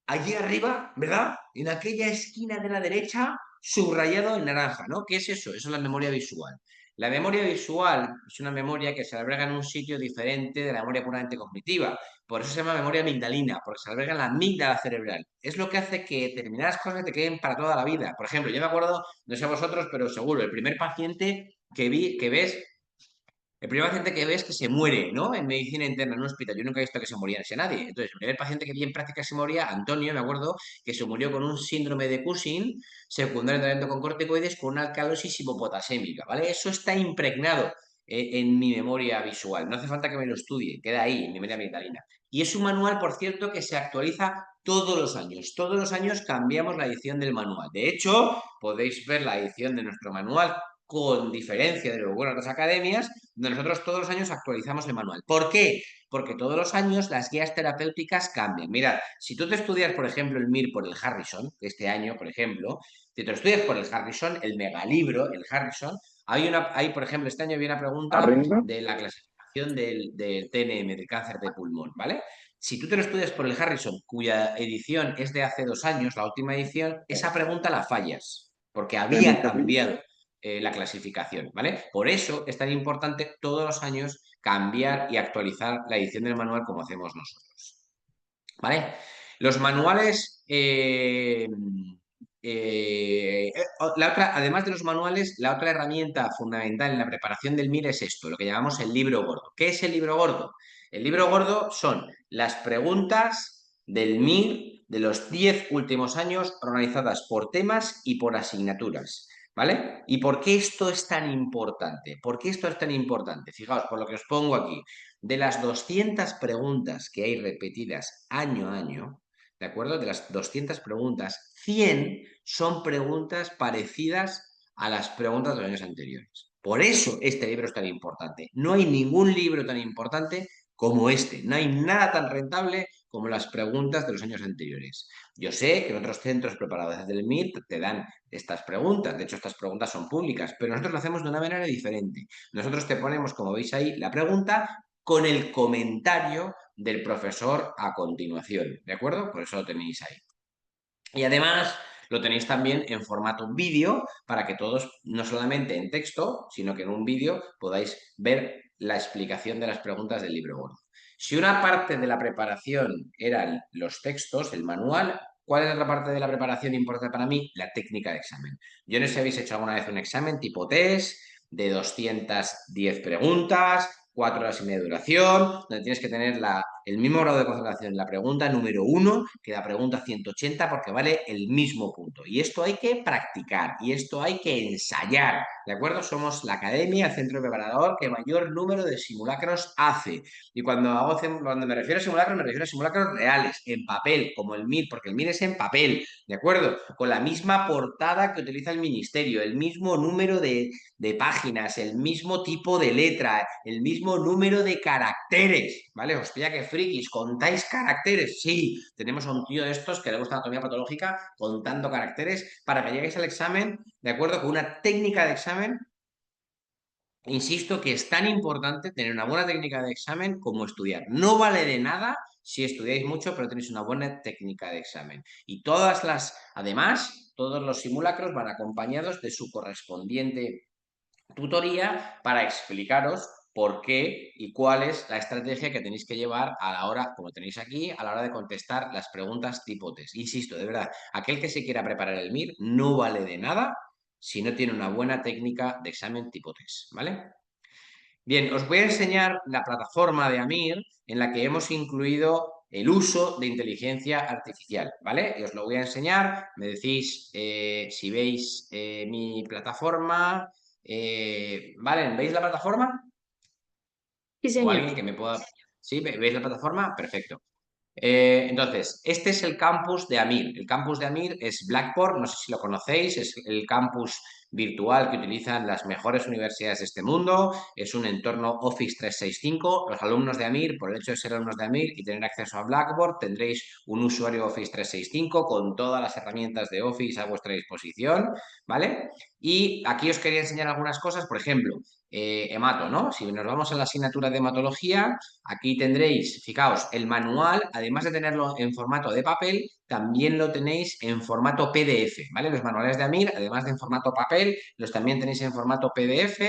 allí arriba, ¿verdad? En aquella esquina de la derecha, subrayado en naranja, ¿no? ¿Qué es eso? Eso es la memoria visual. La memoria visual es una memoria que se alberga en un sitio diferente de la memoria puramente cognitiva. Por eso se llama memoria amigdalina, porque se alberga en la amígdala cerebral. Es lo que hace que determinadas cosas te queden para toda la vida. Por ejemplo, yo me acuerdo, no sé vosotros, pero seguro, el primer paciente que ves el primer paciente que ves que se muere, ¿no? En medicina interna, en un hospital. Yo nunca he visto que se moría ese nadie. Entonces, el primer paciente que vi en práctica se moría, Antonio, me acuerdo, que se murió con un síndrome de Cushing, secundario de tratamiento con corticoides, con una alcalosis hipopotasémica, ¿vale? Eso está impregnado en mi memoria visual. No hace falta que me lo estudie, queda ahí, en mi memoria ambientalina. Y es un manual, por cierto, que se actualiza todos los años. Todos los años cambiamos la edición del manual. De hecho, podéis ver la edición de nuestro manual con diferencia de lo bueno de otras academias, donde nosotros todos los años actualizamos el manual. ¿Por qué? Porque todos los años las guías terapéuticas cambian. Mirad, si tú te estudias, por ejemplo, el MIR por el Harrison, este año, por ejemplo, si te lo estudias por el Harrison, el megalibro, el Harrison, hay, por ejemplo, este año había una pregunta ¿Arriba? de la clasificación del TNM, del cáncer de pulmón, ¿vale? Si tú te lo estudias por el Harrison, cuya edición es de hace 2 años, la última edición, esa pregunta la fallas, porque había cambiado la clasificación, ¿vale? Por eso es tan importante todos los años cambiar y actualizar la edición del manual como hacemos nosotros, ¿vale? Los manuales, además de los manuales, la otra herramienta fundamental en la preparación del MIR es esto, lo que llamamos el libro gordo. ¿Qué es el libro gordo? El libro gordo son las preguntas del MIR de los 10 últimos años organizadas por temas y por asignaturas. ¿Vale? ¿Y por qué esto es tan importante? ¿Por qué esto es tan importante? Fijaos, por lo que os pongo aquí, de las 200 preguntas que hay repetidas año a año, ¿de acuerdo? De las 200 preguntas, 100 son preguntas parecidas a las preguntas de los años anteriores. Por eso este libro es tan importante. No hay ningún libro tan importante como este. No hay nada tan rentable como las preguntas de los años anteriores. Yo sé que en otros centros preparadores del MIR te dan estas preguntas. De hecho, estas preguntas son públicas, pero nosotros lo hacemos de una manera diferente. Nosotros te ponemos, como veis ahí, la pregunta con el comentario del profesor a continuación, ¿de acuerdo? Por eso lo tenéis ahí. Y además lo tenéis también en formato vídeo para que todos, no solamente en texto, sino que en un vídeo podáis ver la explicación de las preguntas del libro gordo. Si una parte de la preparación eran los textos, el manual, ¿cuál es la otra parte de la preparación importante para mí? La técnica de examen. Yo no sé si habéis hecho alguna vez un examen tipo test de 210 preguntas, 4 horas y media de duración, donde tienes que tener el mismo grado de concentración en la pregunta número 1 que la pregunta 180 porque vale el mismo punto. Y esto hay que practicar y esto hay que ensayar, ¿de acuerdo? Somos la academia, el centro preparador que mayor número de simulacros hace. Y cuando me refiero a simulacros reales, en papel, como el MIR, porque el MIR es en papel, ¿de acuerdo? Con la misma portada que utiliza el ministerio, el mismo número de páginas, el mismo tipo de letra, el mismo número de caracteres, ¿vale? Hostia, qué frikis, ¿contáis caracteres? Sí, tenemos a un tío de estos que le gusta anatomía patológica contando caracteres para que lleguéis al examen, ¿de acuerdo? Con una técnica de examen. Insisto que es tan importante tener una buena técnica de examen como estudiar. No vale de nada si estudiáis mucho, pero tenéis una buena técnica de examen. Y además, todos los simulacros van acompañados de su correspondiente tutoría para explicaros por qué y cuál es la estrategia que tenéis que llevar a la hora, como tenéis aquí, a la hora de contestar las preguntas tipo test. Insisto, de verdad, aquel que se quiera preparar el MIR no vale de nada si no tiene una buena técnica de examen tipo test, ¿vale? Bien, os voy a enseñar la plataforma de Amir en la que hemos incluido el uso de inteligencia artificial, ¿vale? Y os lo voy a enseñar, me decís si veis mi plataforma, ¿vale? ¿Veis la plataforma? Sí, ¿O señor. alguien que me pueda... ¿Sí? ¿Veis la plataforma? Perfecto. Entonces, este es el campus de Amir. El campus de Amir es Blackboard, no sé si lo conocéis, es el campus virtual que utilizan las mejores universidades de este mundo, es un entorno Office 365. Los alumnos de Amir, por el hecho de ser alumnos de Amir y tener acceso a Blackboard, tendréis un usuario Office 365 con todas las herramientas de Office a vuestra disposición, ¿vale? Y aquí os quería enseñar algunas cosas, por ejemplo, hemato, ¿no? Si nos vamos a la asignatura de hematología, aquí tendréis, fijaos, el manual, además de tenerlo en formato de papel, también lo tenéis en formato PDF, ¿vale? Los manuales de AMIR, además de en formato papel, los también tenéis en formato PDF,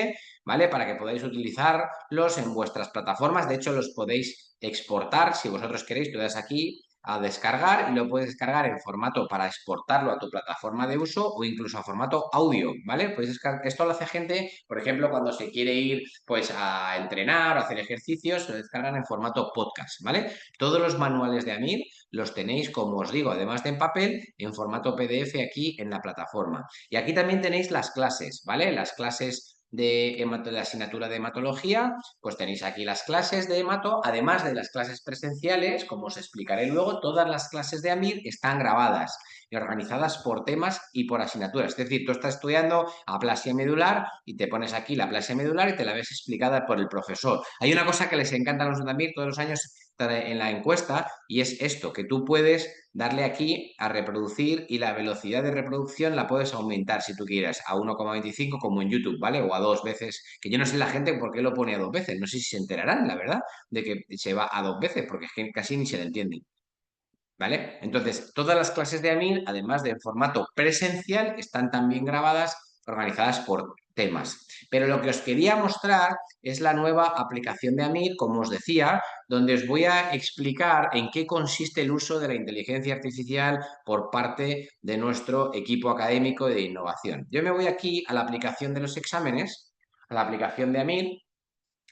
¿vale? Para que podáis utilizarlos en vuestras plataformas. De hecho, los podéis exportar si vosotros queréis. Tú das aquí a descargar y lo puedes descargar en formato para exportarlo a tu plataforma de uso o incluso a formato audio, ¿vale? Esto lo hace gente, por ejemplo, cuando se quiere ir pues a entrenar o hacer ejercicios, lo descargan en formato podcast, ¿vale? Todos los manuales de Amir los tenéis, como os digo, además de en papel, en formato PDF aquí en la plataforma. Y aquí también tenéis las clases, ¿vale? Las clases de la asignatura de hematología, pues tenéis aquí las clases de hemato, además de las clases presenciales, como os explicaré luego, todas las clases de AMIR están grabadas y organizadas por temas y por asignaturas. Es decir, tú estás estudiando aplasia medular y te pones aquí la aplasia medular y te la ves explicada por el profesor. Hay una cosa que les encanta a los de AMIR todos los años en la encuesta y es esto, que tú puedes darle aquí a reproducir y la velocidad de reproducción la puedes aumentar si tú quieres a 1,25 como en YouTube, ¿vale? O a 2 veces, que yo no sé la gente por qué lo pone a 2 veces, no sé si se enterarán, la verdad, de que se va a 2 veces, porque es que casi ni se le entiende. ¿Vale? Entonces, todas las clases de AMIL, además de en formato presencial, están también grabadas, organizadas por temas. Pero lo que os quería mostrar es la nueva aplicación de AMIL, como os decía, donde os voy a explicar en qué consiste el uso de la inteligencia artificial por parte de nuestro equipo académico de innovación. Yo me voy aquí a la aplicación de los exámenes, a la aplicación de AMIL,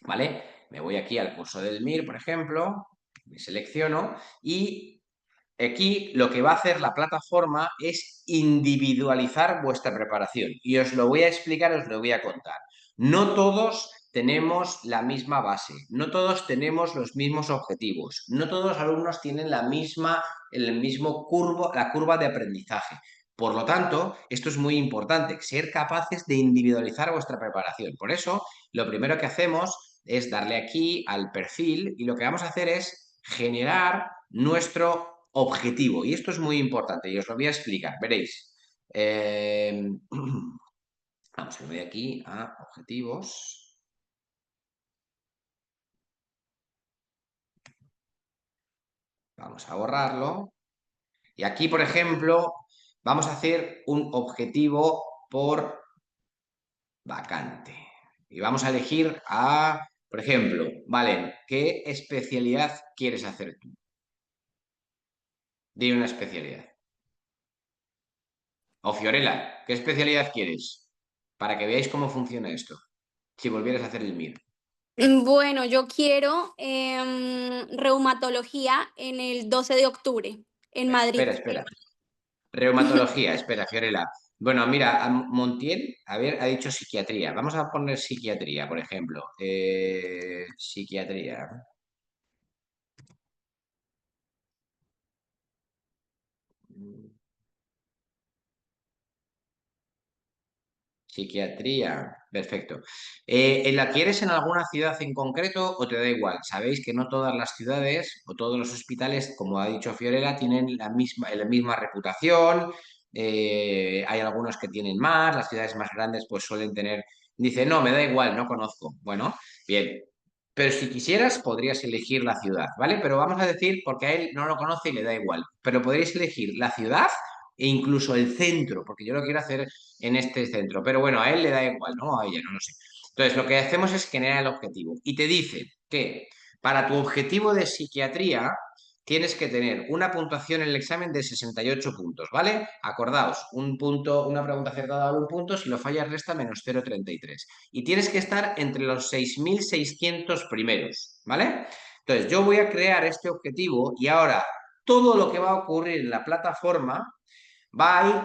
¿vale? Me voy aquí al curso del MIR, por ejemplo, me selecciono y aquí lo que va a hacer la plataforma es individualizar vuestra preparación y os lo voy a explicar, os lo voy a contar. No todos tenemos la misma base, no todos tenemos los mismos objetivos, no todos los alumnos tienen la curva de aprendizaje. Por lo tanto, esto es muy importante, ser capaces de individualizar vuestra preparación. Por eso, lo primero que hacemos es darle aquí al perfil y lo que vamos a hacer es generar nuestro objetivo. Y esto es muy importante y os lo voy a explicar. Veréis. Vamos, me voy aquí a objetivos. Vamos a borrarlo. Y aquí, por ejemplo, vamos a hacer un objetivo por vacante. Y vamos a elegir por ejemplo, Valen, ¿qué especialidad quieres hacer tú? Di una especialidad. O Fiorella, ¿qué especialidad quieres? Para que veáis cómo funciona esto. Si volvieras a hacer el MIR. Bueno, yo quiero reumatología en el 12 de octubre, en Madrid. Espera. Reumatología, espera, Fiorella. Bueno, mira, Montiel, a ver, ha dicho psiquiatría. Vamos a poner psiquiatría, por ejemplo. Psiquiatría. Psiquiatría, perfecto. ¿La quieres en alguna ciudad en concreto o te da igual? Sabéis que no todas las ciudades o todos los hospitales, como ha dicho Fiorella, tienen la misma reputación. Hay algunos que tienen más, las ciudades más grandes pues suelen tener. Dice, no, me da igual, no conozco. Bueno, bien. Pero si quisieras, podrías elegir la ciudad, ¿vale? Pero vamos a decir, porque a él no lo conoce y le da igual, pero podríais elegir la ciudad e incluso el centro, porque yo lo quiero hacer en este centro. Pero bueno, a él le da igual, ¿no? A ella, no lo sé. Entonces, lo que hacemos es generar el objetivo. Y te dice que para tu objetivo de psiquiatría tienes que tener una puntuación en el examen de 68 puntos, ¿vale? Acordaos, un punto, una pregunta acertada vale un punto, si lo fallas resta menos 0,33. Y tienes que estar entre los 6.600 primeros, ¿vale? Entonces, yo voy a crear este objetivo y ahora todo lo que va a ocurrir en la plataforma va a ir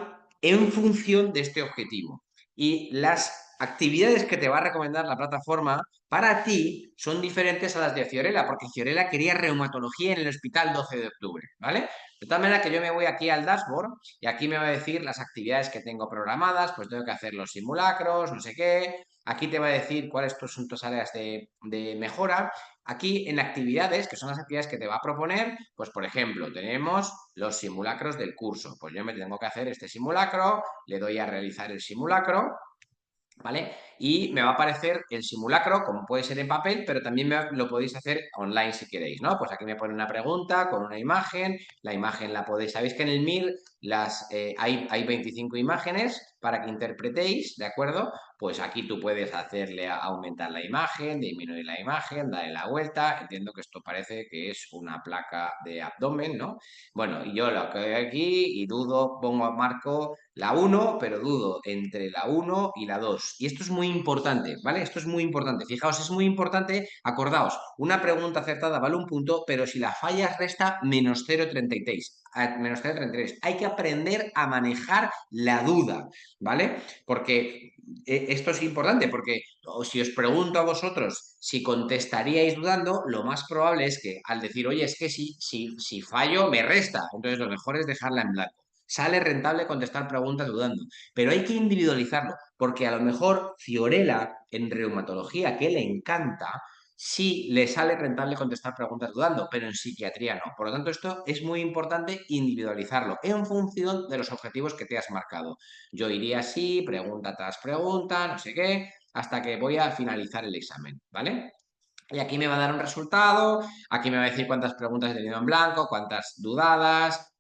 en función de este objetivo. Y las actividades que te va a recomendar la plataforma para ti son diferentes a las de Fiorella, porque Fiorella quería reumatología en el hospital 12 de octubre, ¿vale? De tal manera que yo me voy aquí al dashboard y aquí me va a decir las actividades que tengo programadas, pues tengo que hacer los simulacros, no sé qué. Aquí te va a decir cuáles son tus áreas de mejora. Aquí en actividades, que son las actividades que te va a proponer, pues por ejemplo, tenemos los simulacros del curso. Pues yo me tengo que hacer este simulacro, le doy a realizar el simulacro, ¿vale? Y me va a aparecer el simulacro, como puede ser en papel, pero también lo podéis hacer online si queréis, ¿no? Pues aquí me pone una pregunta con una imagen, la imagen la podéis, sabéis que en el MIR hay 25 imágenes para que interpretéis, ¿de acuerdo? Pues aquí tú puedes hacerle aumentar la imagen, disminuir la imagen, darle la vuelta, entiendo que esto parece que es una placa de abdomen, ¿no? Bueno, y yo lo que veo aquí y marco la 1, pero dudo entre la 1 y la 2. Y esto es muy importante, ¿vale? Esto es muy importante. Fijaos, es muy importante, acordaos, una pregunta acertada vale un punto, pero si la fallas resta menos 0,33. Menos 0,33. Hay que aprender a manejar la duda, ¿vale? Porque esto es importante, porque si os pregunto a vosotros si contestaríais dudando, lo más probable es que al decir, oye, es que si fallo me resta, entonces lo mejor es dejarla en blanco. Sale rentable contestar preguntas dudando, pero hay que individualizarlo, porque a lo mejor Fiorella en reumatología, que le encanta, sí le sale rentable contestar preguntas dudando, pero en psiquiatría no. Por lo tanto, esto es muy importante individualizarlo en función de los objetivos que te has marcado. Yo iría así, pregunta tras pregunta, no sé qué, hasta que voy a finalizar el examen, ¿vale? Y aquí me va a dar un resultado, aquí me va a decir cuántas preguntas he tenido en blanco, cuántas dudadas,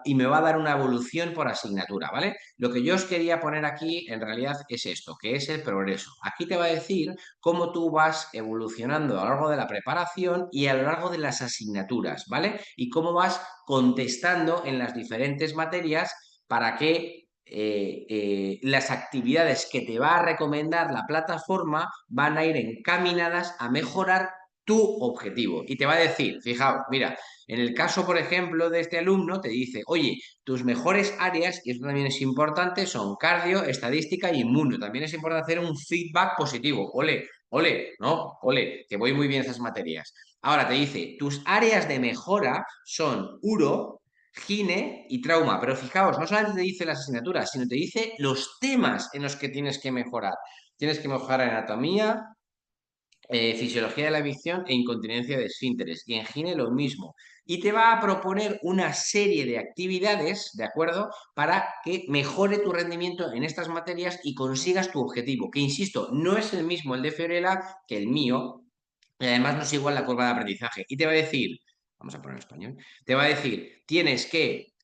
y me va a dar una evolución por asignatura, ¿vale? Lo que yo os quería poner aquí en realidad es esto, que es el progreso. Aquí te va a decir cómo tú vas evolucionando a lo largo de la preparación y a lo largo de las asignaturas, ¿vale? Y cómo vas contestando en las diferentes materias para que las actividades que te va a recomendar la plataforma van a ir encaminadas a mejorar tu objetivo. Y te va a decir, fijaos, mira, en el caso, por ejemplo, de este alumno, te dice, oye, tus mejores áreas, y esto también es importante, son cardio, estadística y inmuno. También es importante hacer un feedback positivo. Ole, ole, no, ole, que voy muy bien en esas materias. Ahora te dice, tus áreas de mejora son uro, gine y trauma, pero fijaos, no solamente te dice las asignaturas, sino te dice los temas en los que tienes que mejorar. Tienes que mejorar anatomía, fisiología de la micción e incontinencia de esfínteres. Y en gine lo mismo. Y te va a proponer una serie de actividades, ¿de acuerdo? Para que mejore tu rendimiento en estas materias y consigas tu objetivo. Que, insisto, no es el mismo el de Fiorella que el mío. Y además no es igual la curva de aprendizaje. Y te va a decir, vamos a poner en español, te va a decir, tienes que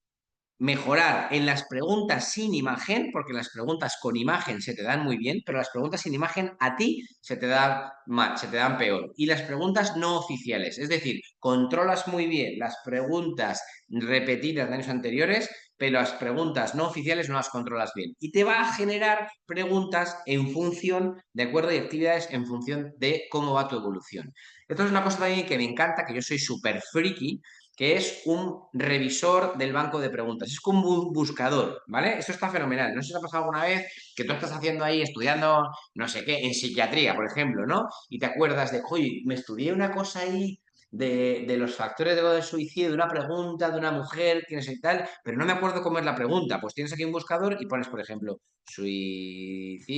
mejorar en las preguntas sin imagen, porque las preguntas con imagen se te dan muy bien, pero las preguntas sin imagen a ti se te dan mal, se te dan peor. Y las preguntas no oficiales, es decir, controlas muy bien las preguntas repetidas de años anteriores, pero las preguntas no oficiales no las controlas bien. Y te va a generar preguntas en función, de acuerdo, y actividades en función de cómo va tu evolución. Esto es una cosa también que me encanta, que yo soy súper friki, que es un revisor del banco de preguntas. Es como un buscador, ¿vale? Esto está fenomenal. No sé si te ha pasado alguna vez que tú estás haciendo ahí, estudiando, no sé qué, en psiquiatría, por ejemplo, ¿no? Y te acuerdas de, oye, me estudié una cosa ahí de los factores de suicidio, de una pregunta de una mujer, que no sé tal, pero no me acuerdo cómo es la pregunta. Pues tienes aquí un buscador y pones, por ejemplo, suicidio,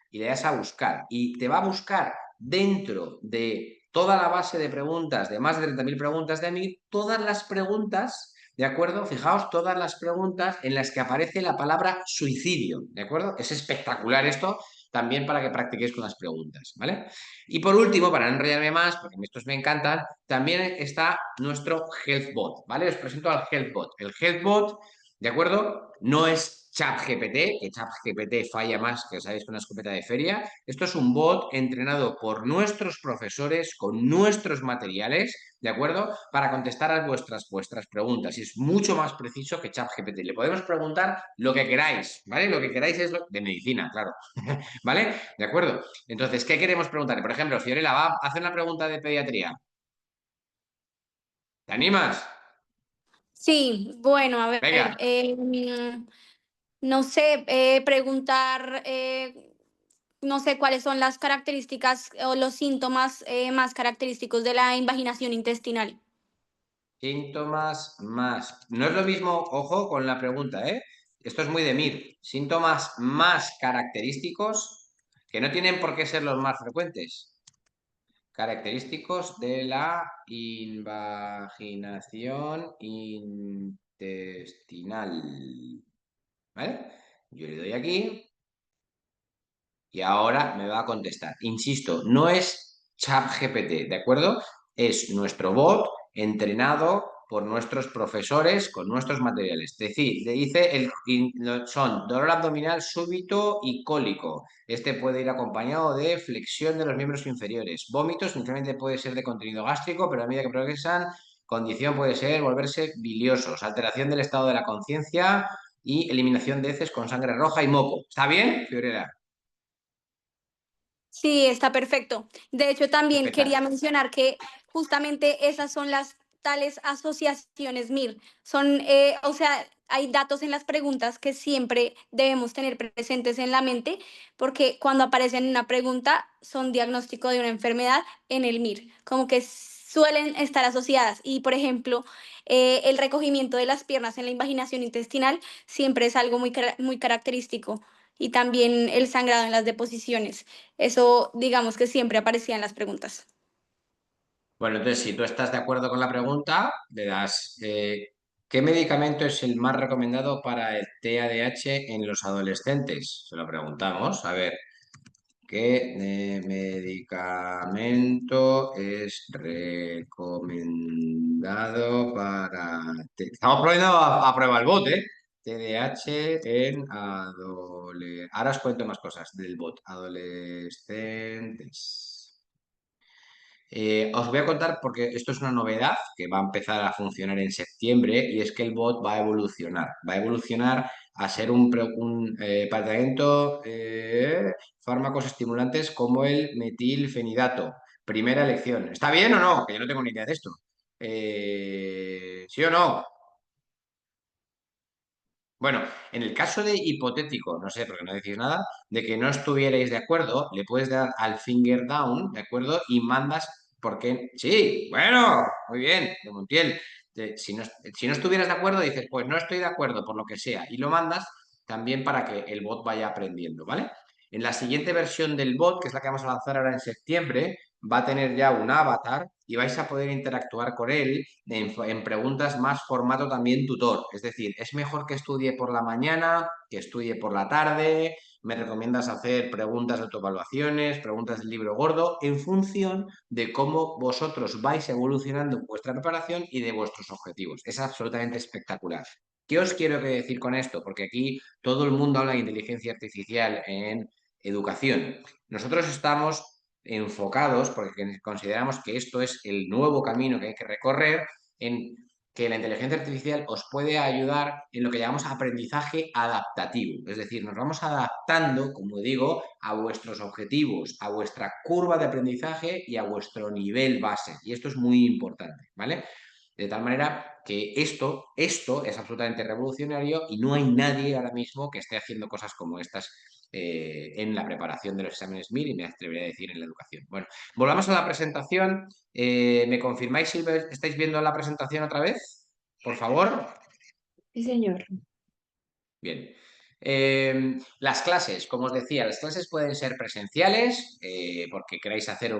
y le das a buscar. Y te va a buscar dentro de toda la base de preguntas, de más de 30.000 preguntas de mí, todas las preguntas, ¿de acuerdo? Fijaos, todas las preguntas en las que aparece la palabra suicidio, ¿de acuerdo? Es espectacular esto también para que practiquéis con las preguntas, ¿vale? Y por último, para no enrollarme más, porque estos me encantan, también está nuestro HealthBot, ¿vale? Os presento al HealthBot. El HealthBot, ¿de acuerdo? No es ChatGPT, que ChatGPT falla más que, sabéis, con una escopeta de feria. Esto es un bot entrenado por nuestros profesores con nuestros materiales, ¿de acuerdo? Para contestar a vuestras preguntas. Y es mucho más preciso que ChatGPT. Le podemos preguntar lo que queráis, ¿vale? Lo que queráis es de medicina, claro. ¿Vale? ¿De acuerdo? Entonces, ¿qué queremos preguntarle? Por ejemplo, Fiorella va a hacer una pregunta de pediatría. ¿Te animas? Sí, bueno, a ver, Venga. no sé, preguntar, no sé cuáles son las características o los síntomas más característicos de la invaginación intestinal. Síntomas más. No es lo mismo, ojo, con la pregunta, ¿eh? Esto es muy de MIR. Síntomas más característicos que no tienen por qué ser los más frecuentes. Característicos de la invaginación intestinal. ¿Vale? Yo le doy aquí y ahora me va a contestar. Insisto, no es ChatGPT, ¿de acuerdo? Es nuestro bot entrenado por nuestros profesores con nuestros materiales. Es decir, le dice son dolor abdominal súbito y cólico. Este puede ir acompañado de flexión de los miembros inferiores. Vómitos, inicialmente puede ser de contenido gástrico, pero a medida que progresan, condición puede ser volverse biliosos. Alteración del estado de la conciencia y eliminación de heces con sangre roja y moco. ¿Está bien, Fiorella? Sí, está perfecto. De hecho, también Espectacular. quería mencionar que justamente esas son las tales asociaciones MIR. Son, o sea, hay datos en las preguntas que siempre debemos tener presentes en la mente, porque cuando aparecen en una pregunta son diagnóstico de una enfermedad en el MIR, como que suelen estar asociadas. Y, por ejemplo, el recogimiento de las piernas en la invaginación intestinal siempre es algo muy característico. Y también el sangrado en las deposiciones. Eso, digamos que siempre aparecía en las preguntas. Bueno, entonces, si tú estás de acuerdo con la pregunta, le das, ¿qué medicamento es el más recomendado para el TADH en los adolescentes? Se lo preguntamos. A ver, ¿qué medicamento es recomendado para... Estamos poniendo a prueba el bot, ¿eh? TDAH en adolescentes. Ahora os cuento más cosas del bot. Adolescentes. Os voy a contar porque esto es una novedad que va a empezar a funcionar en septiembre y es que el bot va a evolucionar. Va a evolucionar a ser un tratamiento fármacos estimulantes como el metilfenidato. Primera elección. ¿Está bien o no? Que yo no tengo ni idea de esto. ¿Sí o no? Bueno, en el caso de hipotético, no sé, porque no decís nada, de que no estuvierais de acuerdo, le puedes dar al finger down, ¿de acuerdo? Y mandas, porque sí, bueno, muy bien, de Montiel. Si no estuvieras de acuerdo, dices, pues no estoy de acuerdo por lo que sea, y lo mandas también para que el bot vaya aprendiendo, ¿vale? En la siguiente versión del bot, que es la que vamos a lanzar ahora en septiembre, va a tener ya un avatar y vais a poder interactuar con él en preguntas más formato también tutor. Es decir, es mejor que estudie por la mañana, que estudie por la tarde. Me recomiendas hacer preguntas de autoevaluaciones, preguntas del libro gordo, en función de cómo vosotros vais evolucionando en vuestra preparación y de vuestros objetivos. Es absolutamente espectacular. ¿Qué os quiero decir con esto? Porque aquí todo el mundo habla de inteligencia artificial en educación. Nosotros estamos enfocados, porque consideramos que esto es el nuevo camino que hay que recorrer, en que la inteligencia artificial os puede ayudar en lo que llamamos aprendizaje adaptativo. Es decir, nos vamos adaptando, como digo, a vuestros objetivos, a vuestra curva de aprendizaje y a vuestro nivel base. Y esto es muy importante, ¿vale? De tal manera que esto es absolutamente revolucionario y no hay nadie ahora mismo que esté haciendo cosas como estas en la preparación de los exámenes MIR y me atrevería a decir en la educación. Bueno, volvamos a la presentación. ¿Me confirmáis si estáis viendo la presentación otra vez? Por favor. Sí, señor. Bien. Las clases, como os decía, las clases pueden ser presenciales, porque queráis hacer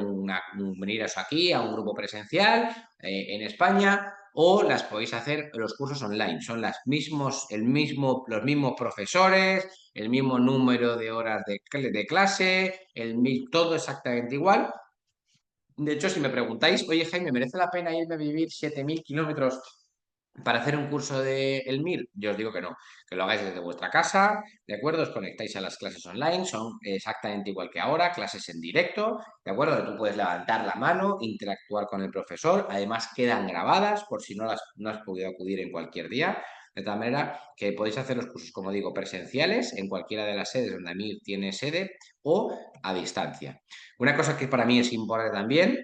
veniros aquí a un grupo presencial en España, o las podéis hacer los cursos online. Son los mismos profesores, el mismo número de horas de clase, todo exactamente igual. De hecho, si me preguntáis, oye Jaime, ¿merece la pena irme a vivir 7.000 kilómetros para hacer un curso de el MIR? Yo os digo que no, que lo hagáis desde vuestra casa, ¿de acuerdo? Os conectáis a las clases online, son exactamente igual que ahora, clases en directo, ¿de acuerdo? Tú puedes levantar la mano, interactuar con el profesor, además quedan grabadas por si no has podido acudir en cualquier día, de tal manera que podéis hacer los cursos, como digo, presenciales en cualquiera de las sedes donde MIR tiene sede o a distancia. Una cosa que para mí es importante también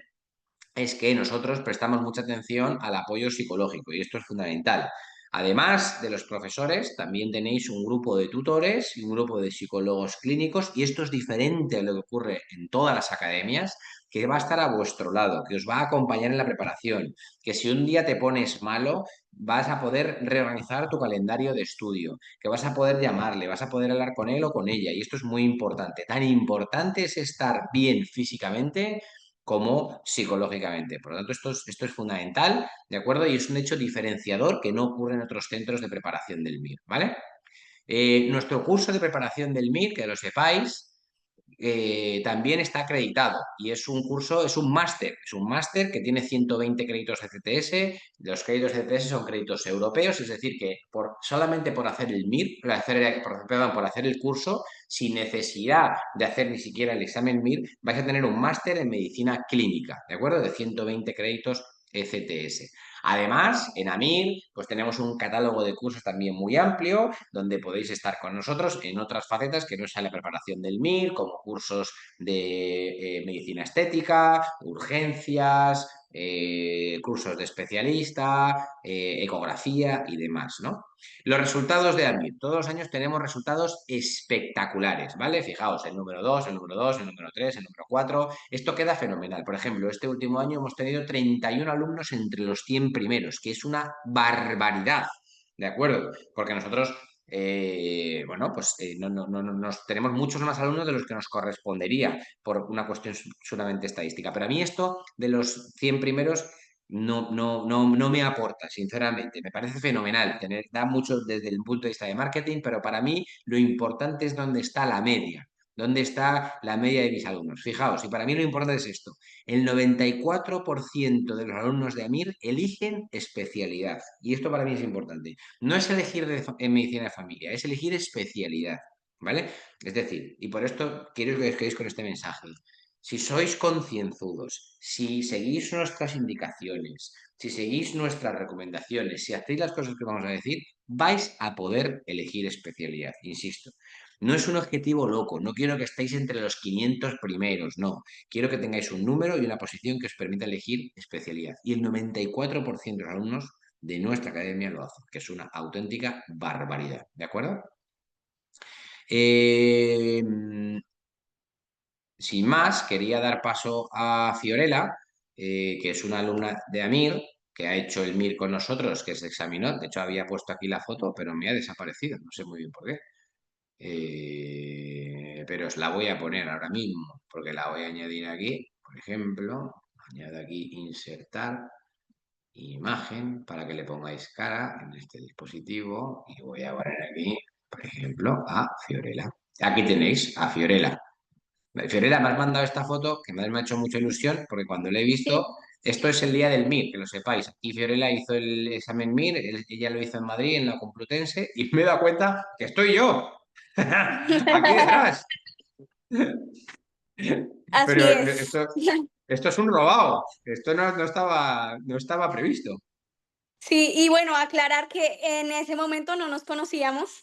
es que nosotros prestamos mucha atención al apoyo psicológico y esto es fundamental. Además de los profesores, también tenéis un grupo de tutores y un grupo de psicólogos clínicos y esto es diferente a lo que ocurre en todas las academias, que va a estar a vuestro lado, que os va a acompañar en la preparación, que si un día te pones malo, vas a poder reorganizar tu calendario de estudio, que vas a poder llamarle, vas a poder hablar con él o con ella y esto es muy importante. Tan importante es estar bien físicamente como psicológicamente. Por lo tanto, esto es fundamental, ¿de acuerdo? Y es un hecho diferenciador que no ocurre en otros centros de preparación del MIR, ¿vale? Nuestro curso de preparación del MIR, que lo sepáis, también está acreditado y es un máster que tiene 120 créditos ECTS. Los créditos ECTS son créditos europeos, es decir, que solamente por hacer el MIR, por hacer el curso, sin necesidad de hacer ni siquiera el examen MIR, vais a tener un máster en medicina clínica, ¿de acuerdo? De 120 créditos ECTS. Además, en AMIR, pues tenemos un catálogo de cursos también muy amplio, donde podéis estar con nosotros en otras facetas que no sea la preparación del MIR, como cursos de medicina estética, urgencias, cursos de especialista, ecografía y demás, ¿no? Los resultados de AMIR. Todos los años tenemos resultados espectaculares, ¿vale? Fijaos, el número 2, el número 2, el número 3, el número 4. Esto queda fenomenal. Por ejemplo, este último año hemos tenido 31 alumnos entre los 100 primeros, que es una barbaridad, ¿de acuerdo? Porque nosotros, bueno, pues nos tenemos muchos más alumnos de los que nos correspondería por una cuestión solamente estadística. Pero a mí esto de los 100 primeros no me aporta, sinceramente. Me parece fenomenal, da mucho desde el punto de vista de marketing, pero para mí lo importante es dónde está la media, dónde está la media de mis alumnos. Fijaos, y para mí lo importante es esto, el 94% de los alumnos de AMIR eligen especialidad, y esto para mí es importante. No es elegir en medicina de familia, es elegir especialidad, ¿vale? Es decir, y por esto quiero que os quedéis con este mensaje. Si sois concienzudos, si seguís nuestras indicaciones, si seguís nuestras recomendaciones, si hacéis las cosas que vamos a decir, vais a poder elegir especialidad, insisto. No es un objetivo loco, no quiero que estéis entre los 500 primeros, no. Quiero que tengáis un número y una posición que os permita elegir especialidad. Y el 94% de los alumnos de nuestra academia lo hacen, que es una auténtica barbaridad, ¿de acuerdo? Eh, Sin más, quería dar paso a Fiorella, que es una alumna de AMIR, que ha hecho el MIR con nosotros, que se examinó. De hecho, había puesto aquí la foto, pero me ha desaparecido. No sé muy bien por qué. Pero os la voy a poner ahora mismo, porque la voy a añadir aquí. Por ejemplo, añado aquí insertar imagen para que le pongáis cara en este dispositivo. Y voy a poner aquí, por ejemplo, a Fiorella. Aquí tenéis a Fiorella. Fiorella, me has mandado esta foto que me ha hecho mucha ilusión porque cuando la he visto, Sí. esto es el día del MIR, que lo sepáis. Aquí Fiorella hizo el examen MIR, ella lo hizo en Madrid, en la Complutense, y me he dado cuenta que estoy yo, aquí detrás. Así Pero es. esto es un robado, esto no estaba previsto. Sí, y bueno, aclarar que en ese momento no nos conocíamos.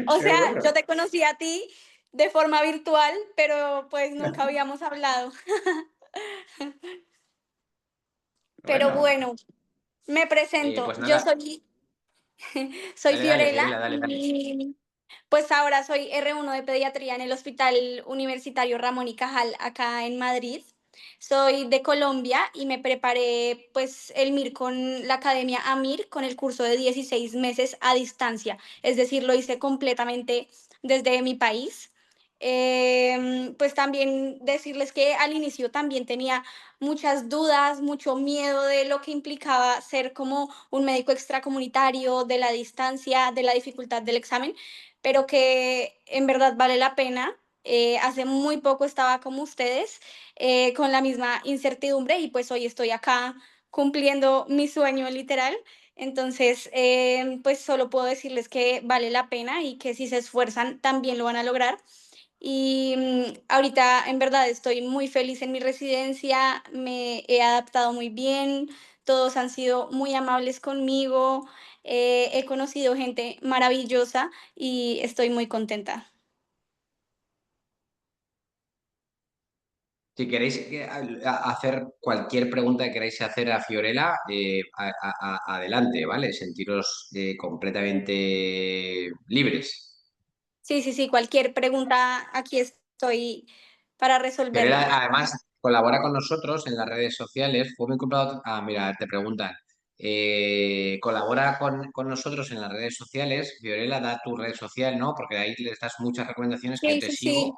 O Qué sea, bueno. yo te conocí a ti de forma virtual, pero pues nunca habíamos hablado. Pero Bueno, bueno, me presento. pues Yo nada, soy dale, dale, Fiorella Fiorella, dale, dale. y pues ahora soy R1 de pediatría en el Hospital Universitario Ramón y Cajal acá en Madrid. Soy de Colombia y me preparé pues el MIR con la Academia AMIR con el curso de 16 meses a distancia. Es decir, lo hice completamente desde mi país. Pues también decirles que al inicio también tenía muchas dudas, mucho miedo de lo que implicaba ser como un médico extracomunitario, de la distancia, de la dificultad del examen, pero que en verdad vale la pena. Hace muy poco estaba como ustedes, con la misma incertidumbre y pues hoy estoy acá cumpliendo mi sueño literal. Entonces, pues solo puedo decirles que vale la pena y que si se esfuerzan también lo van a lograr. Y ahorita en verdad estoy muy feliz en mi residencia, me he adaptado muy bien, todos han sido muy amables conmigo, he conocido gente maravillosa y estoy muy contenta. Si queréis hacer cualquier pregunta que queráis hacer a Fiorella, adelante, ¿vale? Sentiros completamente libres. Sí, sí, sí, cualquier pregunta, aquí estoy para Fiorella, resolverla. además, colabora con nosotros en las redes sociales. Fue muy comprado. Ah, mira, te preguntan. Colabora con nosotros en las redes sociales. Fiorella, da tu red social, ¿no? Porque ahí les das muchas recomendaciones que Sí, te sí, sigo. sí.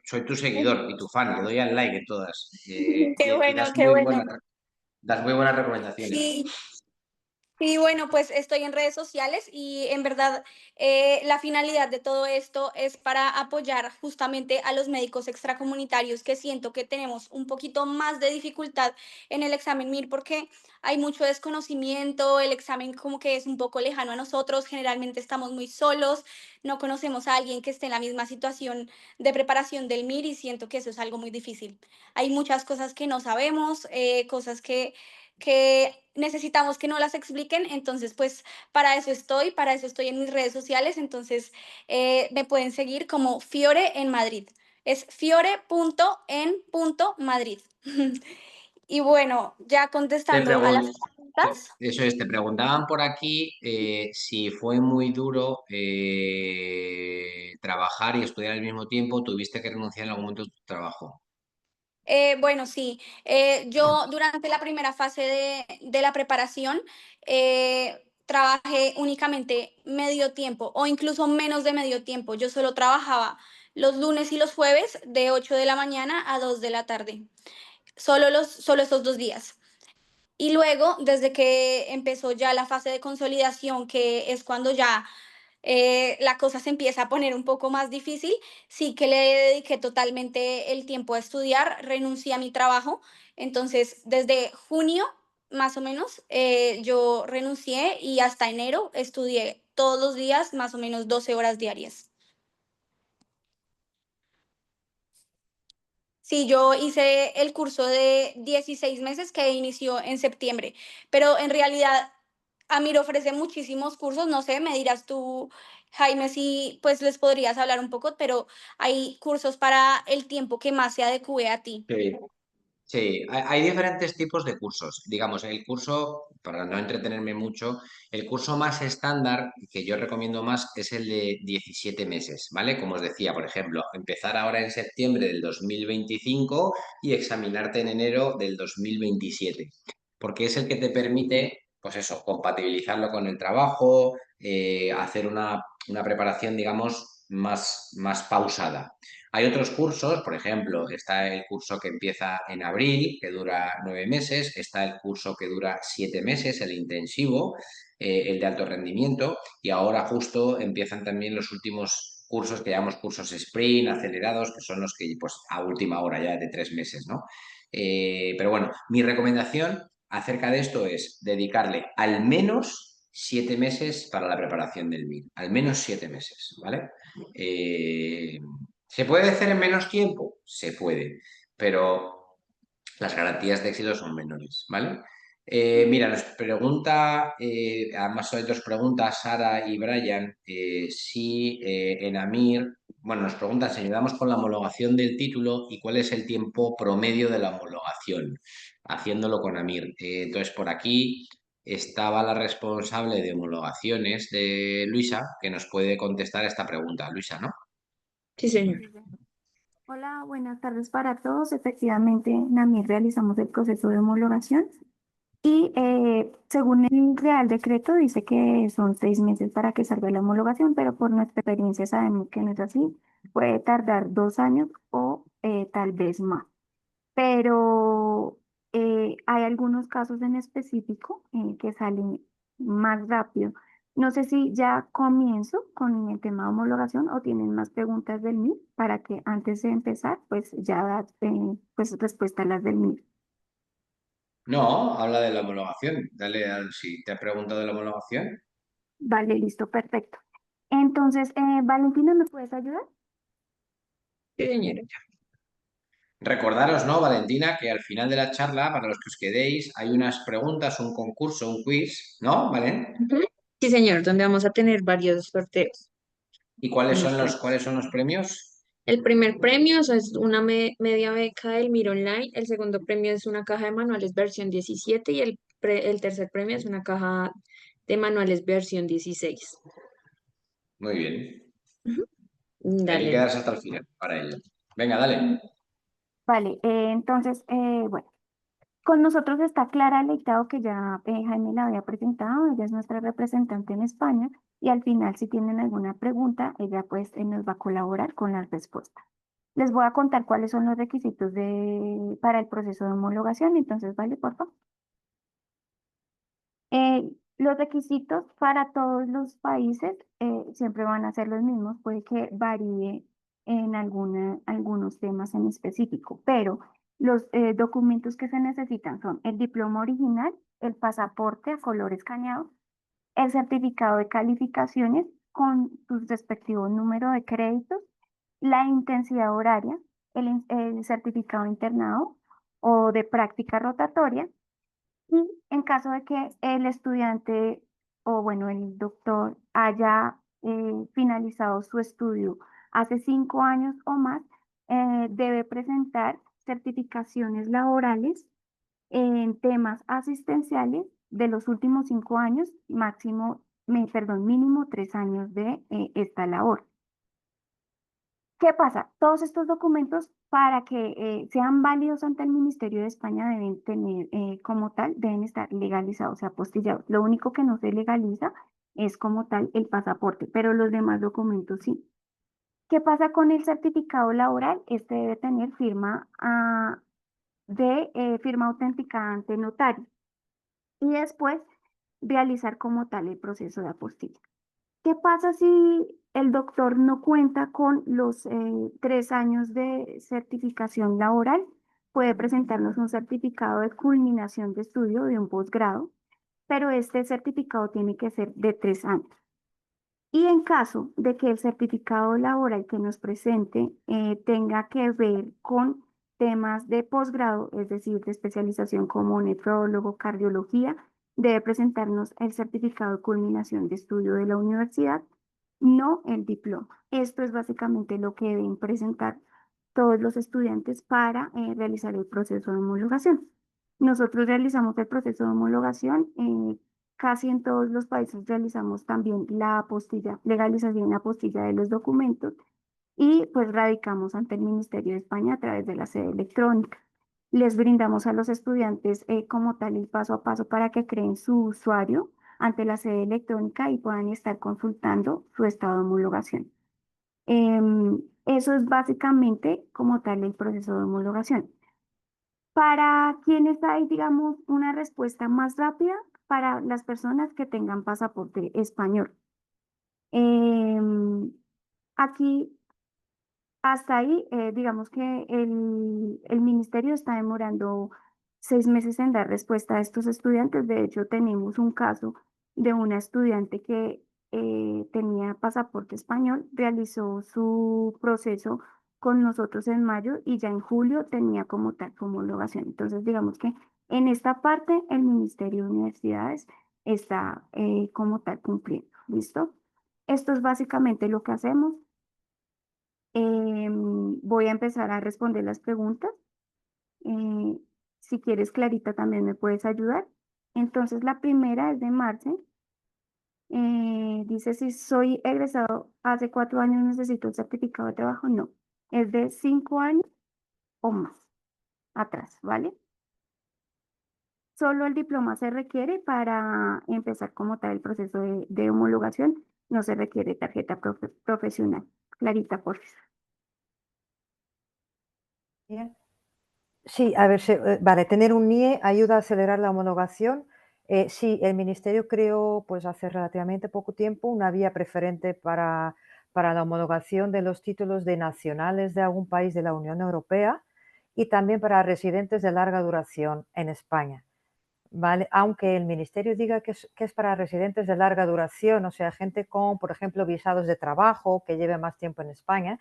Soy tu seguidor y tu fan, le doy al like en todas. Qué Y bueno, das qué bueno. das muy buenas recomendaciones. Sí, Sí, bueno, pues estoy en redes sociales y en verdad la finalidad de todo esto es para apoyar justamente a los médicos extracomunitarios que siento que tenemos un poquito más de dificultad en el examen MIR porque hay mucho desconocimiento, el examen como que es un poco lejano a nosotros, generalmente estamos muy solos, no conocemos a alguien que esté en la misma situación de preparación del MIR y siento que eso es algo muy difícil. Hay muchas cosas que no sabemos, cosas que necesitamos que no las expliquen, entonces pues para eso estoy en mis redes sociales, entonces me pueden seguir como Fiore en Madrid, es fiore.en.madrid. Y bueno, ya Te contestando a las pregun- preguntas, Eso es, te preguntaban por aquí si fue muy duro trabajar y estudiar al mismo tiempo, tuviste que renunciar en algún momento a tu trabajo. bueno, sí, yo durante la primera fase de la preparación trabajé únicamente medio tiempo o incluso menos de medio tiempo. Yo solo trabajaba los lunes y los jueves de 8 de la mañana a 2 de la tarde, solo esos 2 días. Y luego, desde que empezó ya la fase de consolidación, que es cuando ya la cosa se empieza a poner un poco más difícil, sí que le dediqué totalmente el tiempo a estudiar, renuncié a mi trabajo. Entonces, desde junio, más o menos, yo renuncié y hasta enero estudié todos los días, más o menos 12 horas diarias. Sí, yo hice el curso de 16 meses que inició en septiembre, pero en realidad Amir ofrece muchísimos cursos, no sé, me dirás tú, Jaime, si pues les podrías hablar un poco, pero hay cursos para el tiempo que más se adecue a ti. Sí. Sí, hay diferentes tipos de cursos. Digamos, el curso, para no entretenerme mucho, el curso más estándar que yo recomiendo más es el de 17 meses, ¿vale? Como os decía, por ejemplo, empezar ahora en septiembre del 2025 y examinarte en enero del 2027, porque es el que te permite, pues eso, compatibilizarlo con el trabajo, hacer una preparación, digamos, más pausada. Hay otros cursos, por ejemplo, está el curso que empieza en abril, que dura 9 meses, está el curso que dura 7 meses, el intensivo, el de alto rendimiento, y ahora justo empiezan también los últimos cursos que llamamos cursos sprint, acelerados, que son los que pues a última hora ya de 3 meses, ¿no? Pero bueno, mi recomendación acerca de esto es dedicarle al menos 7 meses para la preparación del MIR, al menos 7 meses, ¿vale? ¿Se puede hacer en menos tiempo? Se puede, pero las garantías de éxito son menores, ¿vale? Mira, nos pregunta, además hay dos preguntas, Sara y Brian, si en AMIR, bueno, nos preguntan si ayudamos con la homologación del título y cuál es el tiempo promedio de la homologación, haciéndolo con AMIR. Entonces, por aquí estaba la responsable de homologaciones de Luisa, que nos puede contestar esta pregunta. Luisa, ¿no? Sí, señor. Hola, buenas tardes para todos. Efectivamente, en AMIR realizamos el proceso de homologación y según el Real Decreto dice que son 6 meses para que salga la homologación, pero por nuestra experiencia sabemos que no es así. Puede tardar 2 años o tal vez más, pero hay algunos casos en específico que salen más rápido. No sé si ya comienzo con el tema de homologación o tienen más preguntas del MIR para que antes de empezar, pues ya da pues, respuesta a las del MIR. No, habla de la homologación. Dale si te ha preguntado de la homologación. Vale, listo, perfecto. Entonces, Valentina, ¿me puedes ayudar? Sí, señora. Recordaros, ¿no, Valentina, que al final de la charla, para los que os quedéis, hay unas preguntas, un concurso, un quiz, ¿no, Valen? Ujú. Sí, señor, donde vamos a tener varios sorteos. ¿Y cuáles Unos son premios. cuáles son los premios? El primer premio, o sea, es una media beca del Mir Online. El segundo premio es una caja de manuales versión 17 y el tercer premio es una caja de manuales versión 16. Muy bien. Ujú. Hay que Dale. quedarse hasta el final para ello. Venga, dale. Vale, entonces, bueno. Con nosotros está Clara Leitao, que ya Jaime la había presentado, ella es nuestra representante en España, y al final, si tienen alguna pregunta, ella pues nos va a colaborar con las respuestas. Les voy a contar cuáles son los requisitos para el proceso de homologación, entonces, vale, por favor. Los requisitos para todos los países siempre van a ser los mismos, puede que varíe en algunos temas en específico, pero los documentos que se necesitan son el diploma original, el pasaporte a color escaneado, el certificado de calificaciones con sus respectivos números de créditos, la intensidad horaria, el certificado de internado o de práctica rotatoria, y en caso de que el estudiante o bueno, el doctor haya finalizado su estudio hace 5 años o más, debe presentar certificaciones laborales en temas asistenciales de los últimos 5 años, mínimo 3 años de esta labor. ¿Qué pasa? Todos estos documentos, para que sean válidos ante el Ministerio de España, deben tener como tal, deben estar legalizados, apostillados. Lo único que no se legaliza es como tal el pasaporte, pero los demás documentos sí. ¿Qué pasa con el certificado laboral? Este debe tener firma autenticada ante notario y después realizar como tal el proceso de apostilla. ¿Qué pasa si el doctor no cuenta con los 3 años de certificación laboral? Puede presentarnos un certificado de culminación de estudio de un posgrado, pero este certificado tiene que ser de 3 años. Y en caso de que el certificado laboral que nos presente tenga que ver con temas de posgrado, es decir, de especialización como nefrólogo, cardiología, debe presentarnos el certificado de culminación de estudio de la universidad, no el diploma. Esto es básicamente lo que deben presentar todos los estudiantes para realizar el proceso de homologación. Nosotros realizamos el proceso de homologación. Casi en todos los países realizamos también la apostilla, legalización y la apostilla de los documentos y pues radicamos ante el Ministerio de España a través de la sede electrónica. Les brindamos a los estudiantes como tal el paso a paso para que creen su usuario ante la sede electrónica y puedan estar consultando su estado de homologación. Eso es básicamente como tal el proceso de homologación. Para quienes hay, digamos, una respuesta más rápida, para las personas que tengan pasaporte español. Em, Aquí, hasta ahí, digamos que el ministerio está demorando 6 meses en dar respuesta a estos estudiantes. De hecho, tenemos un caso de una estudiante que tenía pasaporte español, realizó su proceso con nosotros en mayo y ya en julio tenía como tal su homologación. Entonces, digamos que en esta parte el Ministerio de Universidades está como tal cumpliendo. ¿Listo? Esto es básicamente lo que hacemos. Voy a empezar a responder las preguntas. Eh, si quieres, Clarita, también me puedes ayudar. Entonces, la primera es de Marce. Dice, si soy egresado hace 4 años, ¿necesito el certificado de trabajo? No, es de 5 años o más atrás, ¿vale? Solo el diploma se requiere para empezar como tal el proceso de homologación. No se requiere tarjeta profesional. Clarita, por favor. Bien. Sí, a ver, vale, tener un NIE ayuda a acelerar la homologación. Sí, el Ministerio creó pues hace relativamente poco tiempo una vía preferente para la homologación de los títulos de nacionales de algún país de la Unión Europea y también para residentes de larga duración en España. ¿Vale? Aunque el Ministerio diga que es para residentes de larga duración, o sea, gente con, por ejemplo, visados de trabajo que lleve más tiempo en España,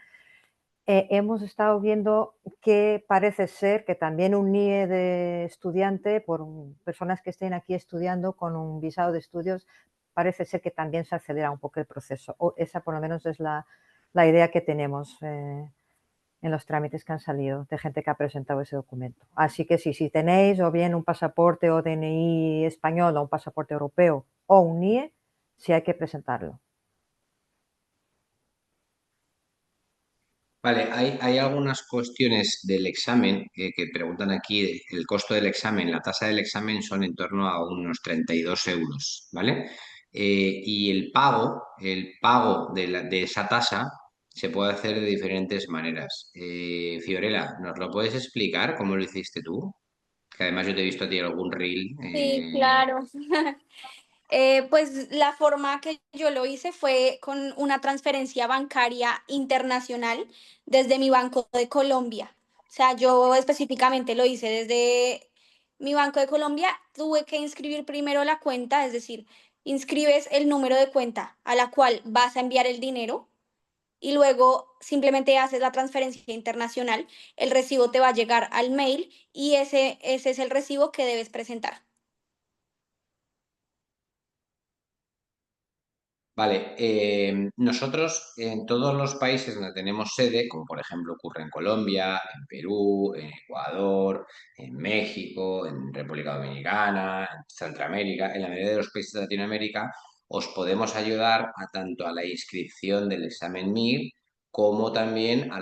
hemos estado viendo que parece ser que también un NIE de estudiante, por personas que estén aquí estudiando con un visado de estudios, parece ser que también se acelera un poco el proceso. O esa por lo menos es la idea que tenemos en los trámites que han salido de gente que ha presentado ese documento. Así que sí, si tenéis o bien un pasaporte o DNI español o un pasaporte europeo o un NIE, sí hay que presentarlo. Vale, hay algunas cuestiones del examen que preguntan aquí. El costo del examen, la tasa del examen son en torno a unos 32 euros, ¿vale? Y el pago de esa tasa se puede hacer de diferentes maneras. Fiorella, ¿nos lo puedes explicar cómo lo hiciste tú? Que además yo te he visto a ti en algún reel. Sí, claro. Pues la forma que yo lo hice fue con una transferencia bancaria internacional desde mi Banco de Colombia. O sea, yo específicamente lo hice desde mi Banco de Colombia. Tuve que inscribir primero la cuenta, es decir, inscribes el número de cuenta a la cual vas a enviar el dinero y luego simplemente haces la transferencia internacional. El recibo te va a llegar al mail y ese es el recibo que debes presentar. Vale, nosotros en todos los países donde tenemos sede, como por ejemplo ocurre en Colombia, en Perú, en Ecuador, en México, en República Dominicana, en Centroamérica, en la mayoría de los países de Latinoamérica, os podemos ayudar a tanto a la inscripción del examen MIR como también a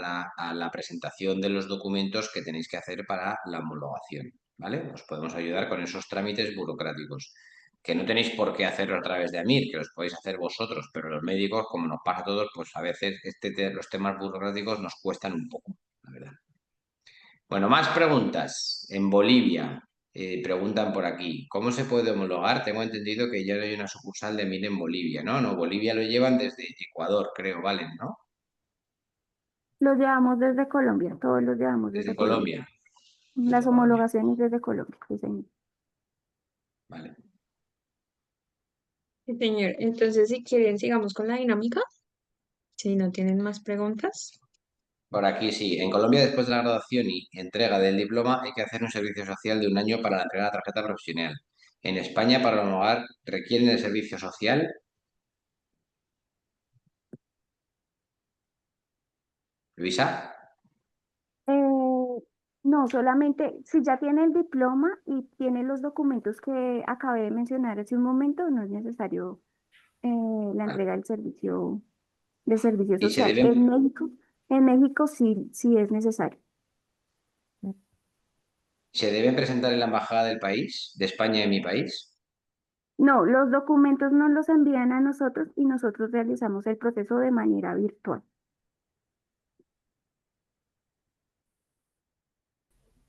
la presentación de los documentos que tenéis que hacer para la homologación, ¿vale? Os podemos ayudar con esos trámites burocráticos que no tenéis por qué hacerlo a través de AMIR, que los podéis hacer vosotros, pero los médicos, como nos pasa a todos, pues a veces los temas burocráticos nos cuestan un poco, la verdad. Bueno, más preguntas. En Bolivia, preguntan por aquí, ¿cómo se puede homologar? Tengo entendido que ya no hay una sucursal de MIR en Bolivia, ¿no? No, Bolivia lo llevan desde Ecuador, creo, ¿valen, no? Los llevamos desde Colombia, todos los llevamos Desde desde Colombia. Colombia. Desde Las Colombia, homologaciones desde Colombia, sí, señor. vale. Sí, señor. Entonces, si quieren, sigamos con la dinámica. Si no tienen más preguntas. Por aquí sí. En Colombia, después de la graduación y entrega del diploma, hay que hacer un servicio social de un año para la entrega de la tarjeta profesional. En España, para homologar, requieren el servicio social. Luisa, No, solamente si ya tiene el diploma y tiene los documentos que acabé de mencionar hace un momento, no es necesario la vale. entrega del servicio de servicio Y social. En México sí, sí es necesario. se deben presentar en la embajada del país, de España en mi país. No, los documentos nos los envían a nosotros y nosotros realizamos el proceso de manera virtual.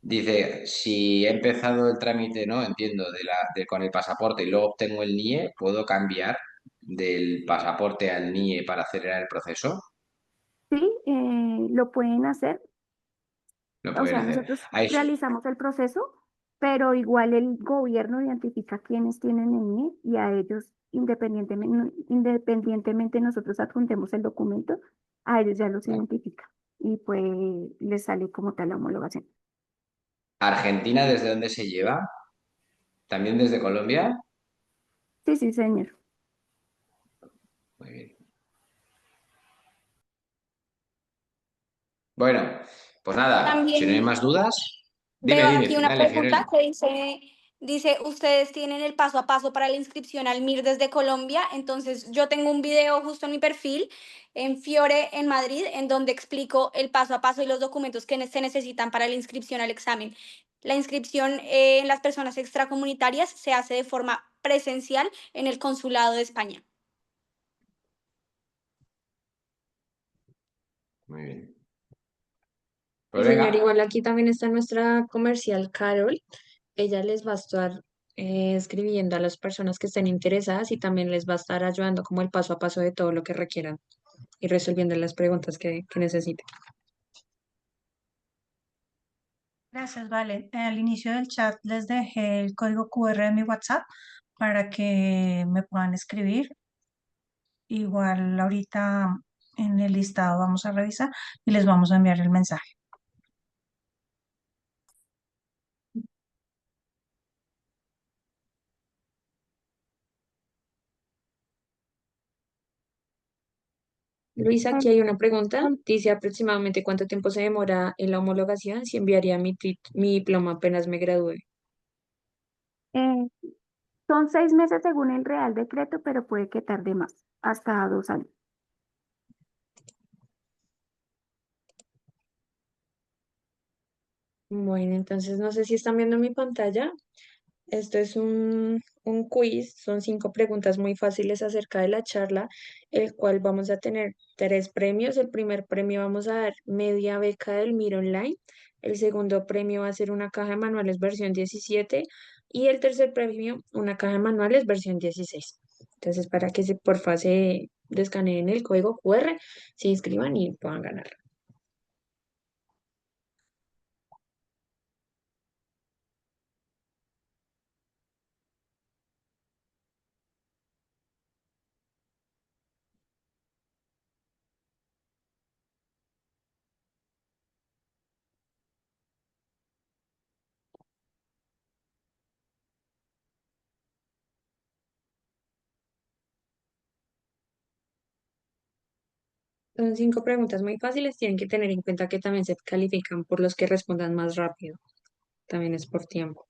Dice, si he empezado el trámite, ¿no? Entiendo, con el pasaporte y luego obtengo el NIE, ¿puedo cambiar del pasaporte al NIE para acelerar el proceso? Sí, lo pueden hacer. Lo O pueden sea, hacer. nosotros Ahí realizamos el proceso, pero igual el gobierno identifica quiénes tienen el NIE y a ellos, independientemente nosotros adjuntemos el documento, a ellos ya los identifica y pues les sale como tal la homologación. Argentina, ¿desde dónde se lleva? ¿También desde Colombia? Sí, sí, señor. Muy bien. Bueno, pues nada, si no hay También más dudas, veo aquí dime, una dale, pregunta Fiorella. que dice, ustedes tienen el paso a paso para la inscripción al MIR desde Colombia. Entonces, yo tengo un video justo en mi perfil en Fiore, en Madrid, en donde explico el paso a paso y los documentos que se necesitan para la inscripción al examen. La inscripción en las personas extracomunitarias se hace de forma presencial en el Consulado de España. Muy bien. Sí, Pues señor, venga, igual aquí también está nuestra comercial Carol. Ella les va a estar escribiendo a las personas que estén interesadas y también les va a estar ayudando como el paso a paso de todo lo que requieran y resolviendo las preguntas que necesiten. Gracias, vale. Al inicio del chat les dejé el código QR de mi WhatsApp para que me puedan escribir. Igual ahorita en el listado vamos a revisar y les vamos a enviar el mensaje. Luisa, aquí hay una pregunta. Dice aproximadamente cuánto tiempo se demora en la homologación si enviaría mi diploma apenas me gradúe. Eh, Son 6 meses según el Real Decreto, pero puede que tarde más, hasta 2 años. Bueno, entonces no sé si están viendo mi pantalla. Esto es un quiz, son 5 preguntas muy fáciles acerca de la charla, el cual vamos a tener 3 premios. El primer premio vamos a dar media beca del MIR Online. El segundo premio va a ser una caja de manuales versión 17, Y el tercer premio, una caja de manuales versión 16. Entonces, para que porfa se descaneen el código QR, se inscriban y puedan ganar. Son 5 preguntas muy fáciles. Tienen que tener en cuenta que también se califican por los que respondan más rápido. También es por tiempo.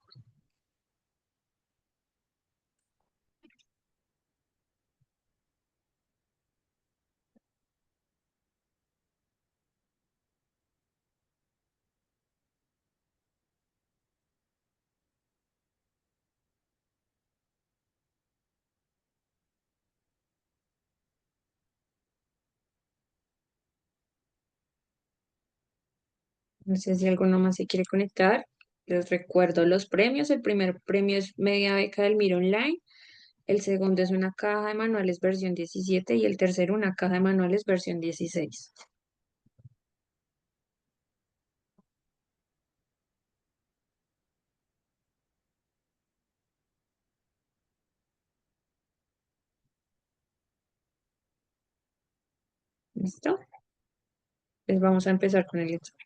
No sé si alguno más se quiere conectar. Les recuerdo los premios. El primer premio es media beca del Miro Online. El segundo es una caja de manuales versión 17 y el tercero una caja de manuales versión 16. ¿Listo? Pues vamos a empezar con el examen.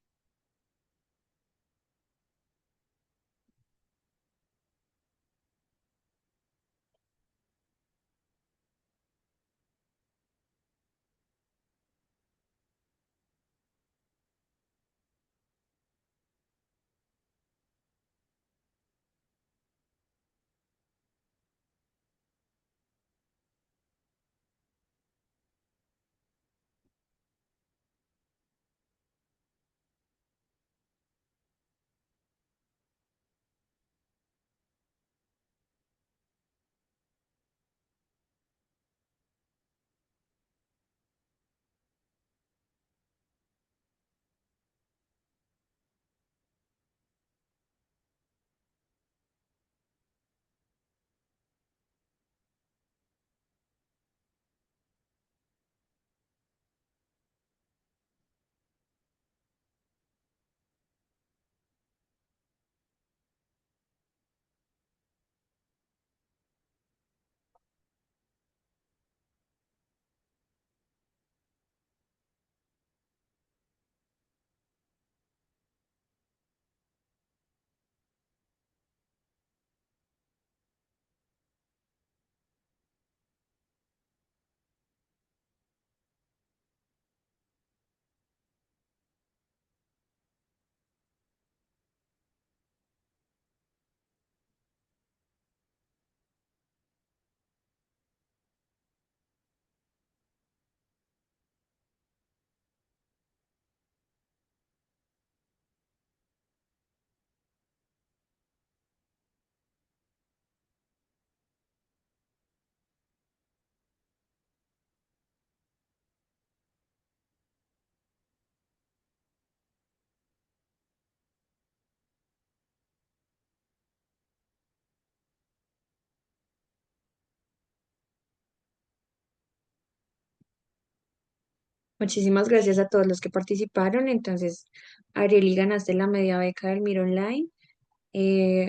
Muchísimas gracias a todos los que participaron. Entonces, Arieli, ganaste la media beca del Miro Online.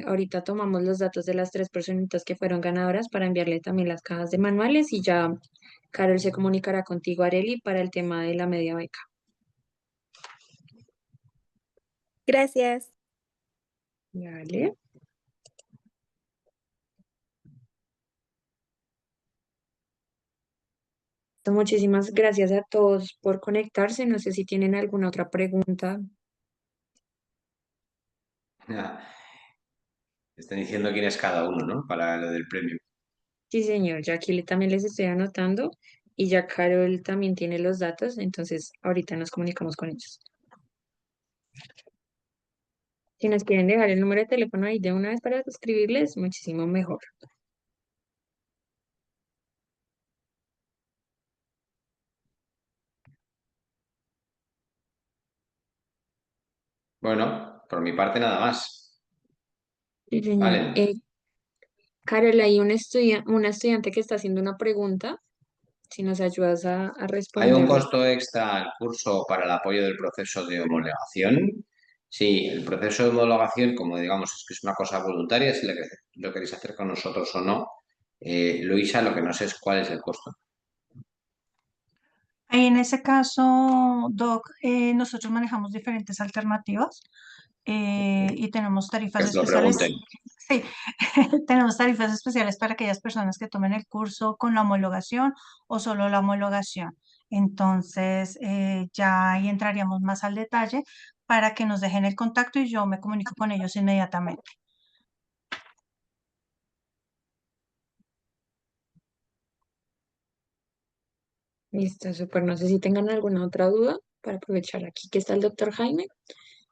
Ahorita tomamos los datos de las 3 personitas que fueron ganadoras para enviarle también las cajas de manuales y ya Carol se comunicará contigo, Areli, para el tema de la media beca. Gracias. Vale. Muchísimas gracias a todos por conectarse. No sé si tienen alguna otra pregunta. Están diciendo quién es cada uno, ¿no? Para lo del premio. Sí, señor. Ya aquí también les estoy anotando y ya Carol también tiene los datos. Entonces, ahorita nos comunicamos con ellos. Si nos quieren dejar el número de teléfono ahí de una vez para escribirles, muchísimo mejor. Bueno, por mi parte nada más. Sí, señor. Vale. Carol, hay una estudiante que está haciendo una pregunta, si nos ayudas a ¿Hay un responderla. costo extra al curso para el apoyo del proceso de homologación? Sí, el proceso de homologación, como digamos, es que es una cosa voluntaria, si lo queréis hacer con nosotros o no. Luisa, lo que no sé es cuál es el costo. En ese caso, Doc, nosotros manejamos diferentes alternativas y tenemos Que tarifas os lo especiales. pregunten. Sí, tenemos tarifas especiales para aquellas personas que tomen el curso con la homologación o solo la homologación. Entonces, ya ahí entraríamos más al detalle para que nos dejen el contacto y yo me comunico con ellos inmediatamente. Listo, súper. No sé si tengan alguna otra duda para aprovechar aquí que está el doctor Jaime.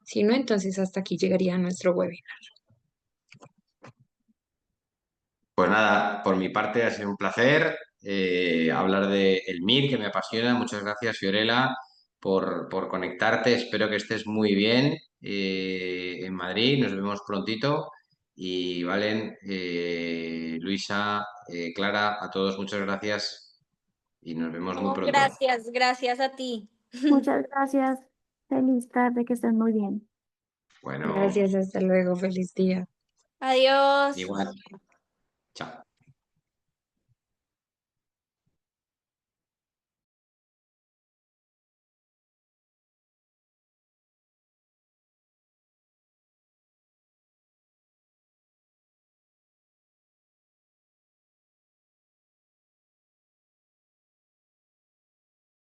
Si no, entonces hasta aquí llegaría nuestro webinar. Pues nada, por mi parte ha sido un placer hablar de el MIR, que me apasiona. Muchas gracias, Fiorella, por conectarte. Espero que estés muy bien en Madrid. Nos vemos prontito. Y Valen, Luisa, Clara, a todos muchas gracias y nos vemos muy No, pronto. gracias, gracias a ti. Muchas gracias. Feliz tarde, que estén muy bien. Bueno, Gracias, hasta luego, feliz día. Adiós. igual. Chao.